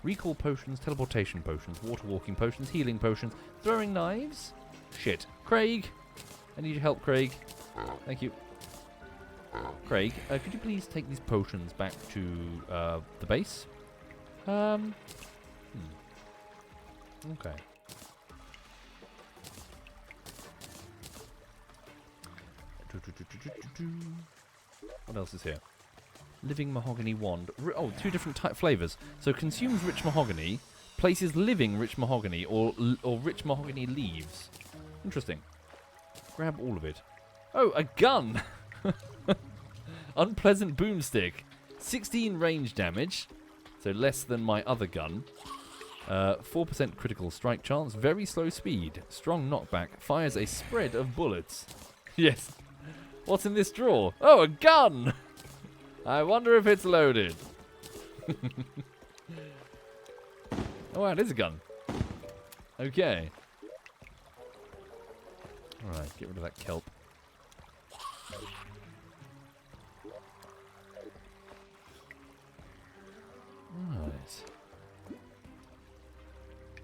Recall potions, teleportation potions, water walking potions, healing potions, throwing knives. Shit. Craig. I need your help, Craig. Thank you. Craig, could you please take these potions back to the base? Okay. What else is here? Living mahogany wand. Oh, two different flavors. So consumes rich mahogany, places living rich mahogany, or rich mahogany leaves. Interesting. Grab all of it. Oh, a gun! Unpleasant boomstick. 16 range damage, so less than my other gun. 4% critical strike chance, very slow speed, strong knockback, fires a spread of bullets. Yes. What's in this drawer? Oh, a gun! I wonder if it's loaded. Oh, wow, it is a gun. Okay. Alright, get rid of that kelp. Right.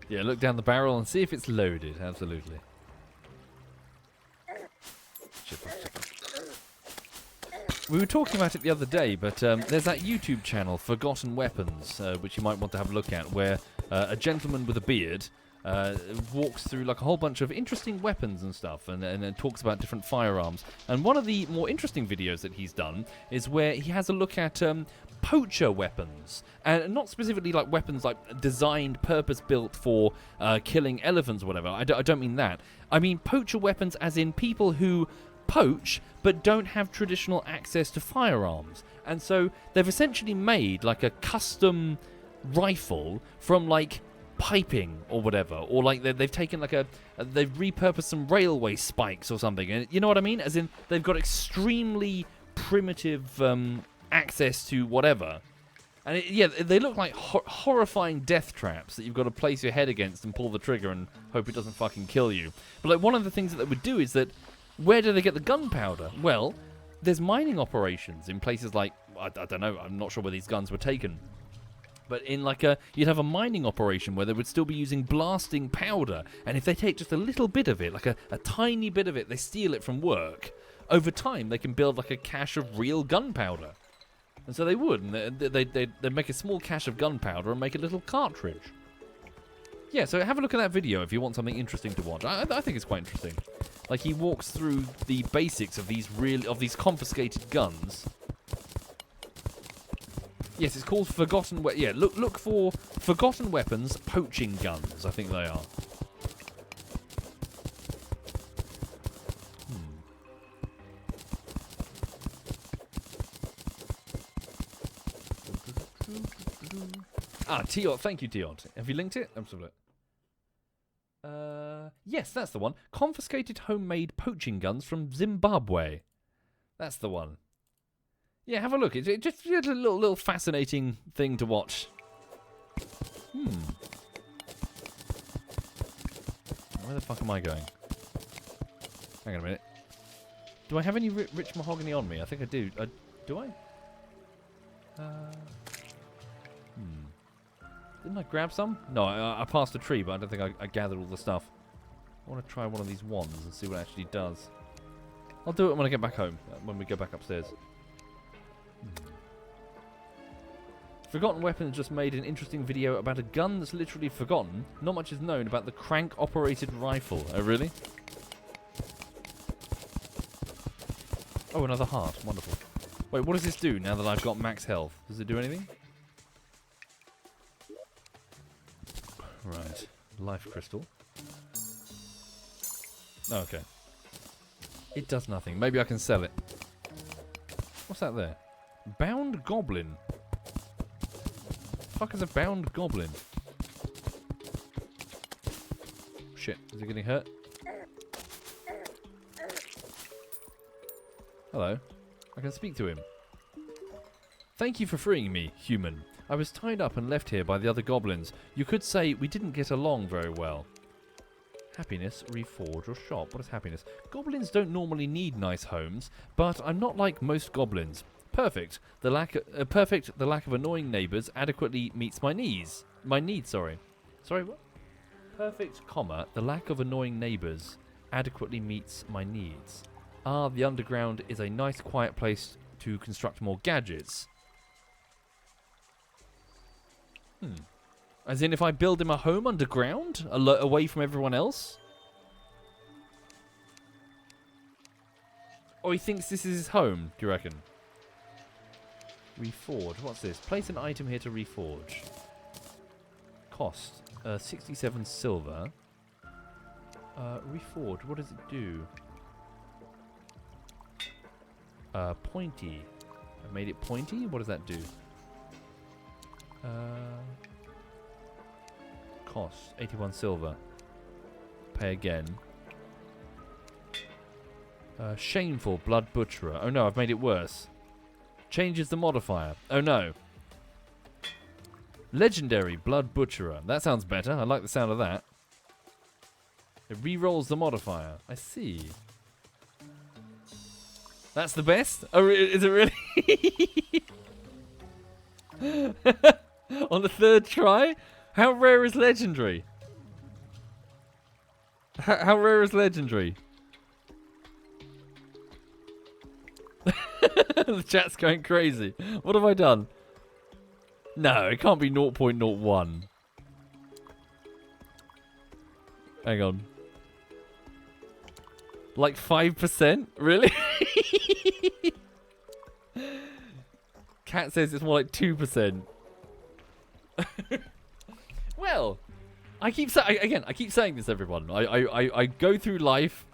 Yeah, look down the barrel and see if it's loaded. Absolutely. We were talking about it the other day, but there's that YouTube channel, Forgotten Weapons, which you might want to have a look at, where a gentleman with a beard walks through like a whole bunch of interesting weapons and stuff, and talks about different firearms. And one of the more interesting videos that he's done is where he has a look at poacher weapons, and not specifically like weapons like designed, purpose-built for killing elephants or whatever. I don't mean that. I mean poacher weapons as in people who poach but don't have traditional access to firearms, and so they've essentially made like a custom rifle from like piping or whatever, or like they've taken like they've repurposed some railway spikes or something, and you know what I mean, as in they've got extremely primitive access to whatever, and they look like horrifying death traps that you've got to place your head against and pull the trigger and hope it doesn't fucking kill you. But like one of the things that they would do is that, where do they get the gunpowder? Well, there's mining operations in places like, I don't know, I'm not sure where these guns were taken. But in like you'd have a mining operation where they would still be using blasting powder. And if they take just a little bit of it, like a tiny bit of it, they steal it from work. Over time, they can build like a cache of real gunpowder. And so they would, and they'd make a small cache of gunpowder and make a little cartridge. Yeah, so have a look at that video if you want something interesting to watch. I think it's quite interesting. Like he walks through the basics of these confiscated guns. Yes, it's called Forgotten Weapons. Yeah, look for Forgotten Weapons poaching guns. I think they are. Ah, Tiot. Thank you, Tiot. Have you linked it? Absolutely. Yes, that's the one. Confiscated homemade poaching guns from Zimbabwe. That's the one. Yeah, have a look. It's just a little fascinating thing to watch. Where the fuck am I going? Hang on a minute. Do I have any rich mahogany on me? I think I do. Do I? Didn't I grab some? No, I passed a tree, but I don't think I gathered all the stuff. I want to try one of these wands and see what it actually does. I'll do it when I get back home, when we go back upstairs. Forgotten Weapons just made an interesting video about a gun that's literally forgotten. Not much is known about the crank-operated rifle. Oh, really? Oh, another heart. Wonderful. Wait, what does this do now that I've got max health? Does it do anything? Right. Life crystal. Oh, okay. It does nothing. Maybe I can sell it. What's that there? Bound goblin. Fuck is a bound goblin? Shit. Is he getting hurt? Hello. I can speak to him. Thank you for freeing me, human. I was tied up and left here by the other goblins. You could say we didn't get along very well. Happiness, reforge, or shop. What is happiness? Goblins don't normally need nice homes, but I'm not like most goblins. Perfect. The lack of annoying neighbours adequately meets my needs. My needs, sorry. Sorry, what? Perfect, comma, the lack of annoying neighbours adequately meets my needs. Ah, the underground is a nice quiet place to construct more gadgets. As in, if I build him a home underground, away from everyone else? Or he thinks this is his home, do you reckon? Reforge. What's this? Place an item here to reforge. Cost 67 silver. Reforge. What does it do? Pointy. I made it pointy? What does that do? Cost 81 silver. Pay again. Shameful blood butcherer. Oh no, I've made it worse. Changes the modifier. Oh no. Legendary blood butcherer. That sounds better. I like the sound of that. It re-rolls the modifier. I see. That's the best? Oh, is it really? On the third try? How rare is legendary? How rare is legendary? The chat's going crazy. What have I done? No, it can't be 0.01. Hang on. Like 5%? Really? Cat says it's more like 2%. Well, I keep saying this, everyone. I go through life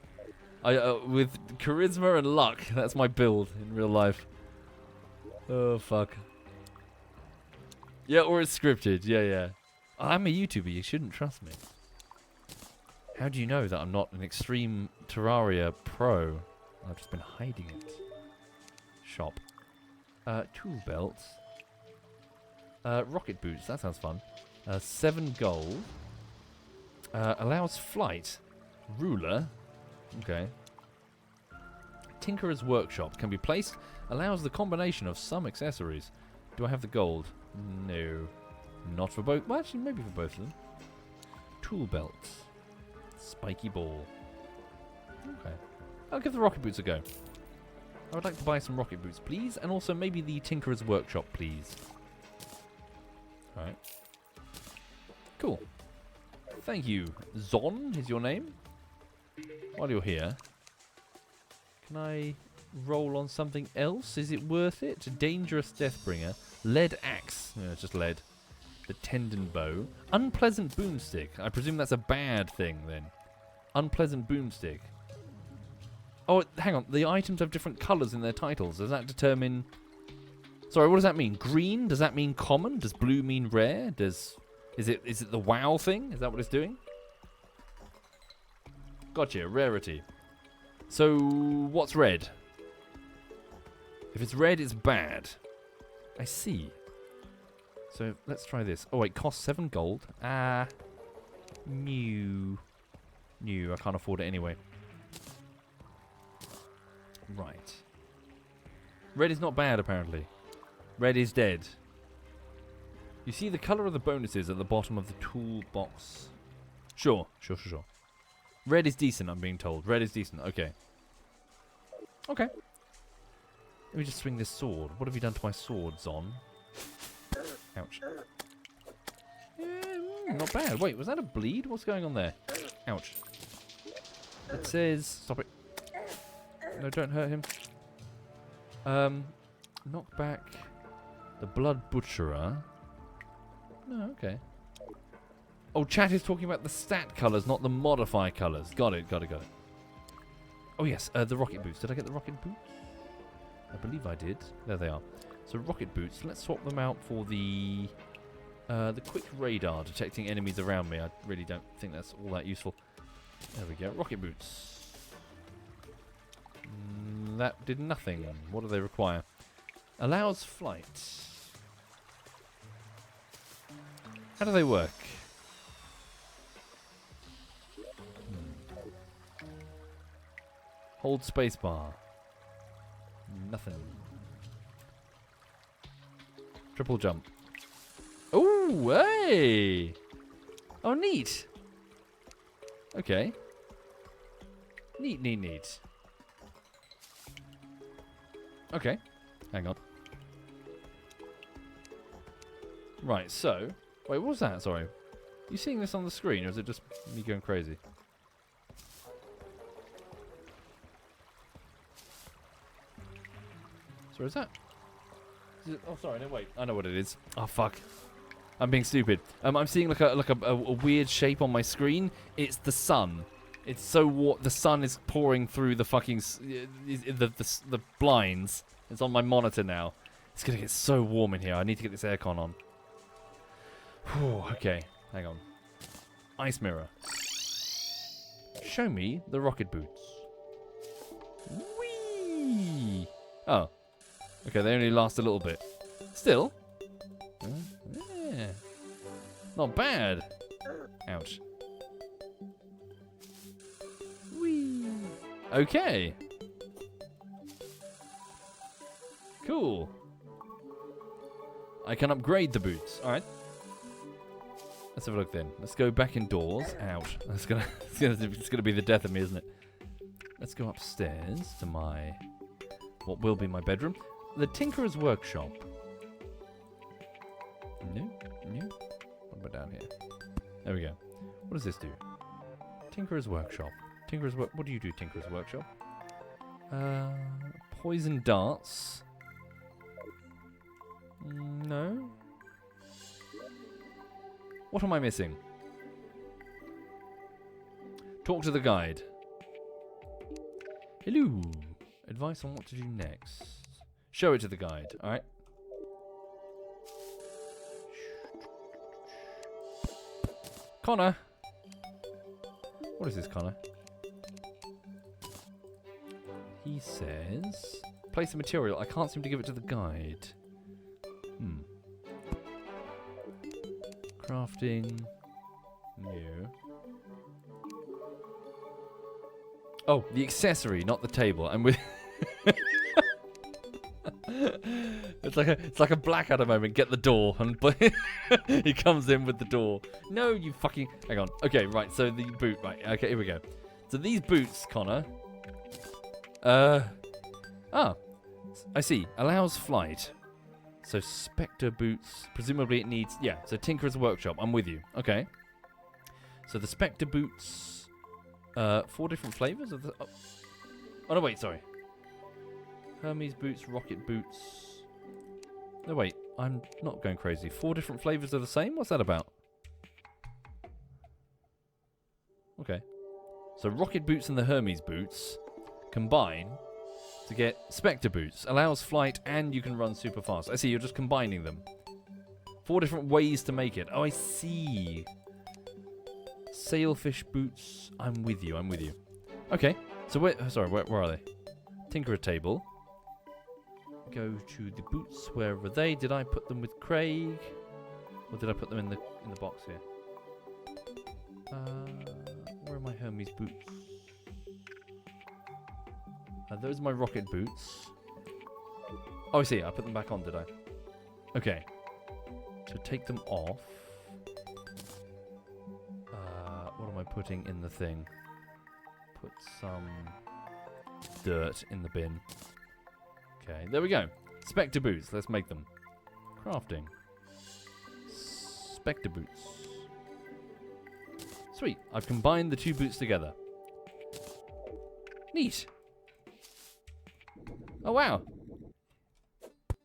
with charisma and luck. That's my build in real life. Oh fuck. Yeah, or it's scripted. Yeah. I'm a YouTuber. You shouldn't trust me. How do you know that I'm not an extreme Terraria pro? I've just been hiding it. Shop. Tool belts. Rocket boots. That sounds fun. 7 gold. Allows flight. Ruler. Okay. Tinkerer's workshop can be placed. Allows the combination of some accessories. Do I have the gold? No. Not for both. Well, actually, maybe for both of them. Tool belts. Spiky ball. Okay. I'll give the rocket boots a go. I would like to buy some rocket boots, please. And also maybe the Tinkerer's workshop, please. Alright. Cool. Thank you. Zon is your name. While you're here, can I roll on something else? Is it worth it? Dangerous Deathbringer. Lead axe. No, it's just lead. The tendon bow. Unpleasant boomstick. I presume that's a bad thing then. Unpleasant boomstick. Oh, hang on. The items have different colours in their titles. Does that determine... Sorry, what does that mean? Green? Does that mean common? Does blue mean rare? Is it the WoW thing? Is that what it's doing? Gotcha. Rarity. So, what's red? If it's red, it's bad. I see. So, let's try this. Oh, wait. Costs 7 gold. New. I can't afford it anyway. Right. Red is not bad, apparently. Red is dead. You see the colour of the bonuses at the bottom of the toolbox. Sure. Red is decent, I'm being told. Red is decent. Okay. Okay. Let me just swing this sword. What have you done to my sword, Zon? Ouch. Yeah, not bad. Wait, was that a bleed? What's going on there? Ouch. It says... Stop it. No, don't hurt him. Knock back the blood butcherer. No, okay. Oh, chat is talking about the stat colours, not the modify colours. Got it. Oh, yes, the rocket boots. Did I get the rocket boots? I believe I did. There they are. So, rocket boots. Let's swap them out for the quick radar detecting enemies around me. I really don't think that's all that useful. There we go. Rocket boots. That did nothing. What do they require? Allows flight. How do they work? Hold spacebar. Nothing. Triple jump. Oh, hey! Oh, neat. Okay. Neat. Okay. Hang on. Right, so... Wait, what was that? Sorry. Are you seeing this on the screen, or is it just me going crazy? So is that... Oh, sorry, no, wait. I know what it is. Oh, fuck. I'm being stupid. I'm seeing like a weird shape on my screen. It's the sun. It's so warm. The sun is pouring through the fucking the blinds. It's on my monitor now. It's gonna get so warm in here. I need to get this aircon on. Whew, okay, hang on. Ice mirror. Show me the rocket boots. Whee! Oh. Okay, they only last a little bit. Still. Yeah. Not bad. Ouch. Whee! Okay. Cool. I can upgrade the boots. Alright. Let's have a look then. Let's go back indoors. Ouch. It's gonna be the death of me, isn't it? Let's go upstairs to my what will be my bedroom. The Tinkerer's Workshop. No. What about down here? There we go. What does this do? Tinkerer's Workshop. What do you do, Tinkerer's Workshop? Poison darts. No. What am I missing? Talk to the guide. Hello. Advice on what to do next. Show it to the guide, alright? Connor. What is this, Connor? He says... Place a material. I can't seem to give it to the guide. Crafting. New. Oh, the accessory, not the table. I'm with... It's like a Blackadder moment. Get the door, and he comes in with the door. No, you fucking... Hang on. Okay, right. So the boot. Right. Okay, here we go. So these boots, Connor. I see. Allows flight. So Spectre boots. Presumably it needs... Yeah. So Tinkerer's Workshop. I'm with you. Okay. So the Spectre boots. 4 different flavors of the... Oh no, wait. Sorry. Hermes boots, rocket boots. No, wait. I'm not going crazy. 4 different flavors are the same? What's that about? Okay. So rocket boots and the Hermes boots combine to get Spectre boots. Allows flight and you can run super fast. I see. You're just combining them. 4 different ways to make it. Oh, I see. Sailfish boots. I'm with you. Okay. So where are they? Tinkerer table. Go to the boots. Where were they? Did I put them with Craig, or did I put them in the box here? Where are my Hermes boots? Those are my rocket boots. Oh, I see. I put them back on, did I? Okay. So take them off. What am I putting in the thing? Put some dirt in the bin. Okay, there we go. Spectre boots. Let's make them. Crafting. Spectre boots. Sweet. I've combined the 2 boots together. Neat. Oh, wow.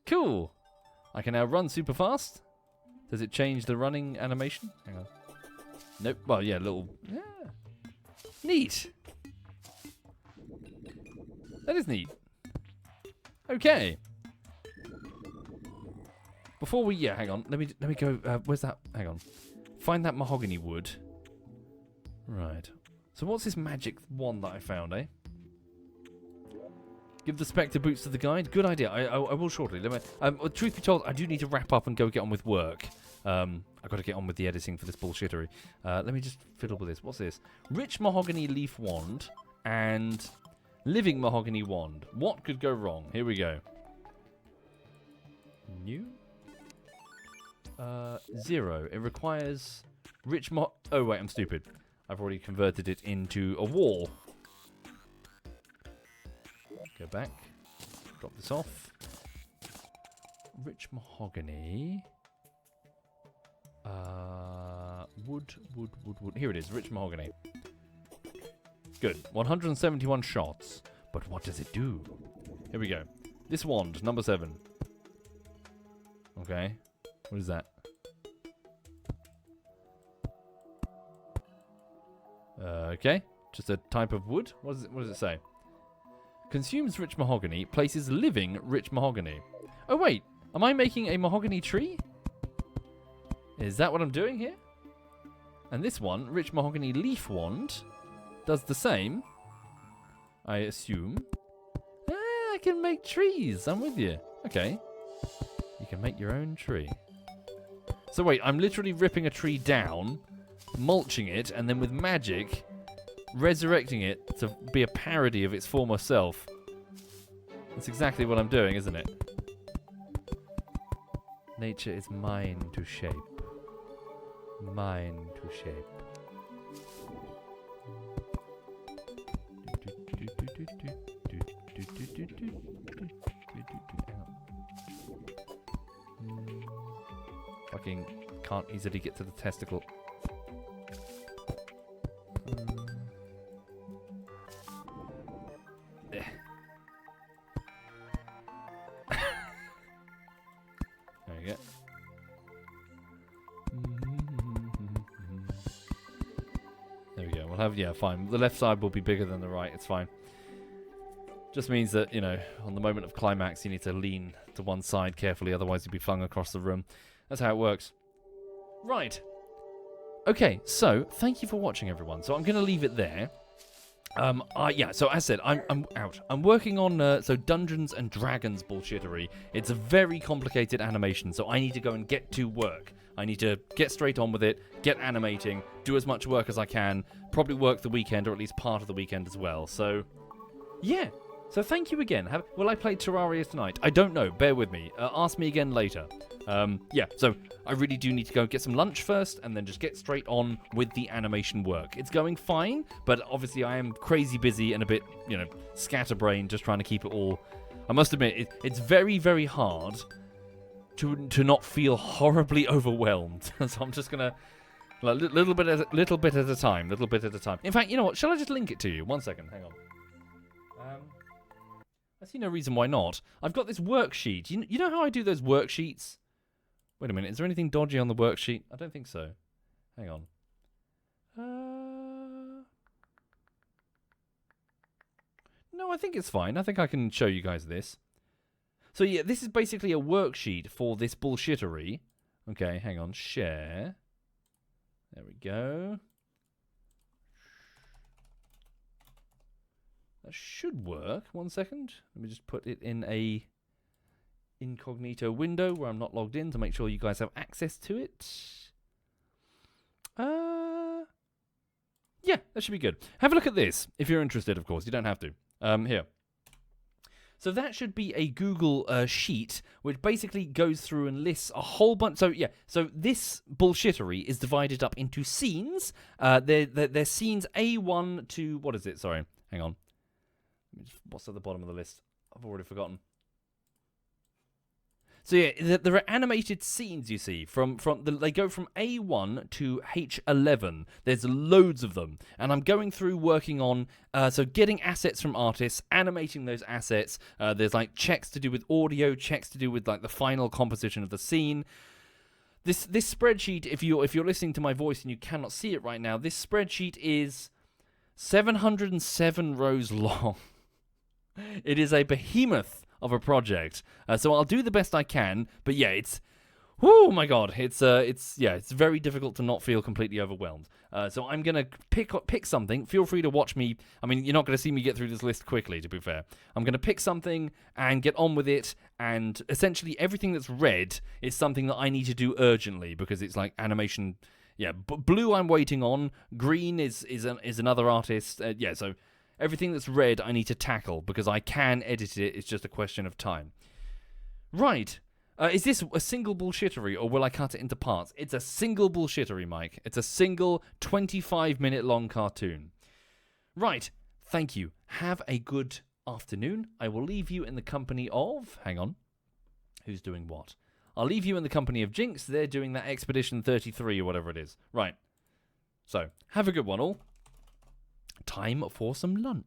Cool. I can now run super fast. Does it change the running animation? Hang on. Nope. Well, yeah, little... Yeah. Neat. That is neat. Okay. Before we... Yeah, hang on. Let me go... where's that? Hang on. Find that mahogany wood. Right. So what's this magic wand that I found, eh? Give the Spectre boots to the guide. Good idea. I will shortly. Truth be told, I do need to wrap up and go get on with work. I've got to get on with the editing for this bullshittery. Let me just fiddle with this. What's this? Rich mahogany leaf wand and living mahogany wand. What could go wrong? Here we go. New. 0. It requires rich Oh wait, I'm stupid. I've already converted it into a wall. Go back. Drop this off. Rich mahogany. Wood. Here it is. Rich mahogany. Good. 171 shots. But what does it do? Here we go. This wand, number 7. Okay. What is that? Okay. Just a type of wood? What does it say? Consumes rich mahogany. Places living rich mahogany. Oh, wait. Am I making a mahogany tree? Is that what I'm doing here? And this one, rich mahogany leaf wand, does the same. I assume. I can make trees. I'm with you. Okay. You can make your own tree. So wait, I'm literally ripping a tree down, mulching it, and then with magic, resurrecting it to be a parody of its former self. That's exactly what I'm doing, isn't it? Nature is mine to shape. Mine to shape. Fucking can't easily get to the testicle. There we go. There we go. We'll have, yeah, fine. The left side will be bigger than the right. It's fine. Just means that, you know, on the moment of climax, you need to lean to one side carefully, otherwise you'll be flung across the room. That's how it works. Right. Okay, so thank you for watching, everyone. So I'm going to leave it there. Yeah, so as I said, I'm out. I'm working on so Dungeons and Dragons bullshittery. It's a very complicated animation, so I need to go and get to work. I need to get straight on with it, get animating, do as much work as I can, probably work the weekend, or at least part of the weekend as well. So, yeah. So thank you again. Will I play Terraria tonight? I don't know. Bear with me. Ask me again later. Yeah, so I really do need to go get some lunch first and then just get straight on with the animation work. It's going fine, but obviously I am crazy busy and a bit, you know, scatterbrained, just trying to keep it all. I must admit, it's very, very hard to not feel horribly overwhelmed. So I'm just going to, like, little bit at a time. In fact, you know what? Shall I just link it to you? 1 second. Hang on. I see no reason why not. I've got this worksheet. You know how I do those worksheets? Wait a minute. Is there anything dodgy on the worksheet? I don't think so. Hang on. No, I think it's fine. I think I can show you guys this. So yeah, this is basically a worksheet for this bullshittery. Okay, hang on. Share. There we go. That should work. 1 second. Let me just put it in a incognito window where I'm not logged in to make sure you guys have access to it. Yeah, that should be good. Have a look at this if you're interested, of course. You don't have to. Here. So that should be a Google sheet which basically goes through and lists a whole bunch. So yeah, so this bullshittery is divided up into scenes. They're scenes A1 to, what is it? Sorry, hang on. What's at the bottom of the list? I've already forgotten. So yeah, there are animated scenes, you see, they go from A1 to H11. There's loads of them, and I'm going through working on so getting assets from artists, animating those assets. There's like checks to do with audio, checks to do with like the final composition of the scene. This spreadsheet, if you're listening to my voice and you cannot see it right now, this spreadsheet is 707 rows long. It is a behemoth of a project, so I'll do the best I can. But yeah, oh my god, it's very difficult to not feel completely overwhelmed. So I'm gonna pick something. Feel free to watch me. I mean, you're not gonna see me get through this list quickly, to be fair. I'm gonna pick something and get on with it. And essentially, everything that's red is something that I need to do urgently because it's like animation. Yeah, blue I'm waiting on. Green is another artist. Yeah, so. Everything that's red I need to tackle because I can edit it. It's just a question of time. Right. Is this a single bullshittery or will I cut it into parts? It's a single bullshittery, Mike. It's a single 25-minute long cartoon. Right. Thank you. Have a good afternoon. I will leave you in the company of... Hang on. Who's doing what? I'll leave you in the company of Jinx. They're doing that Expedition 33 or whatever it is. Right. So, have a good one all. Time for some lunch.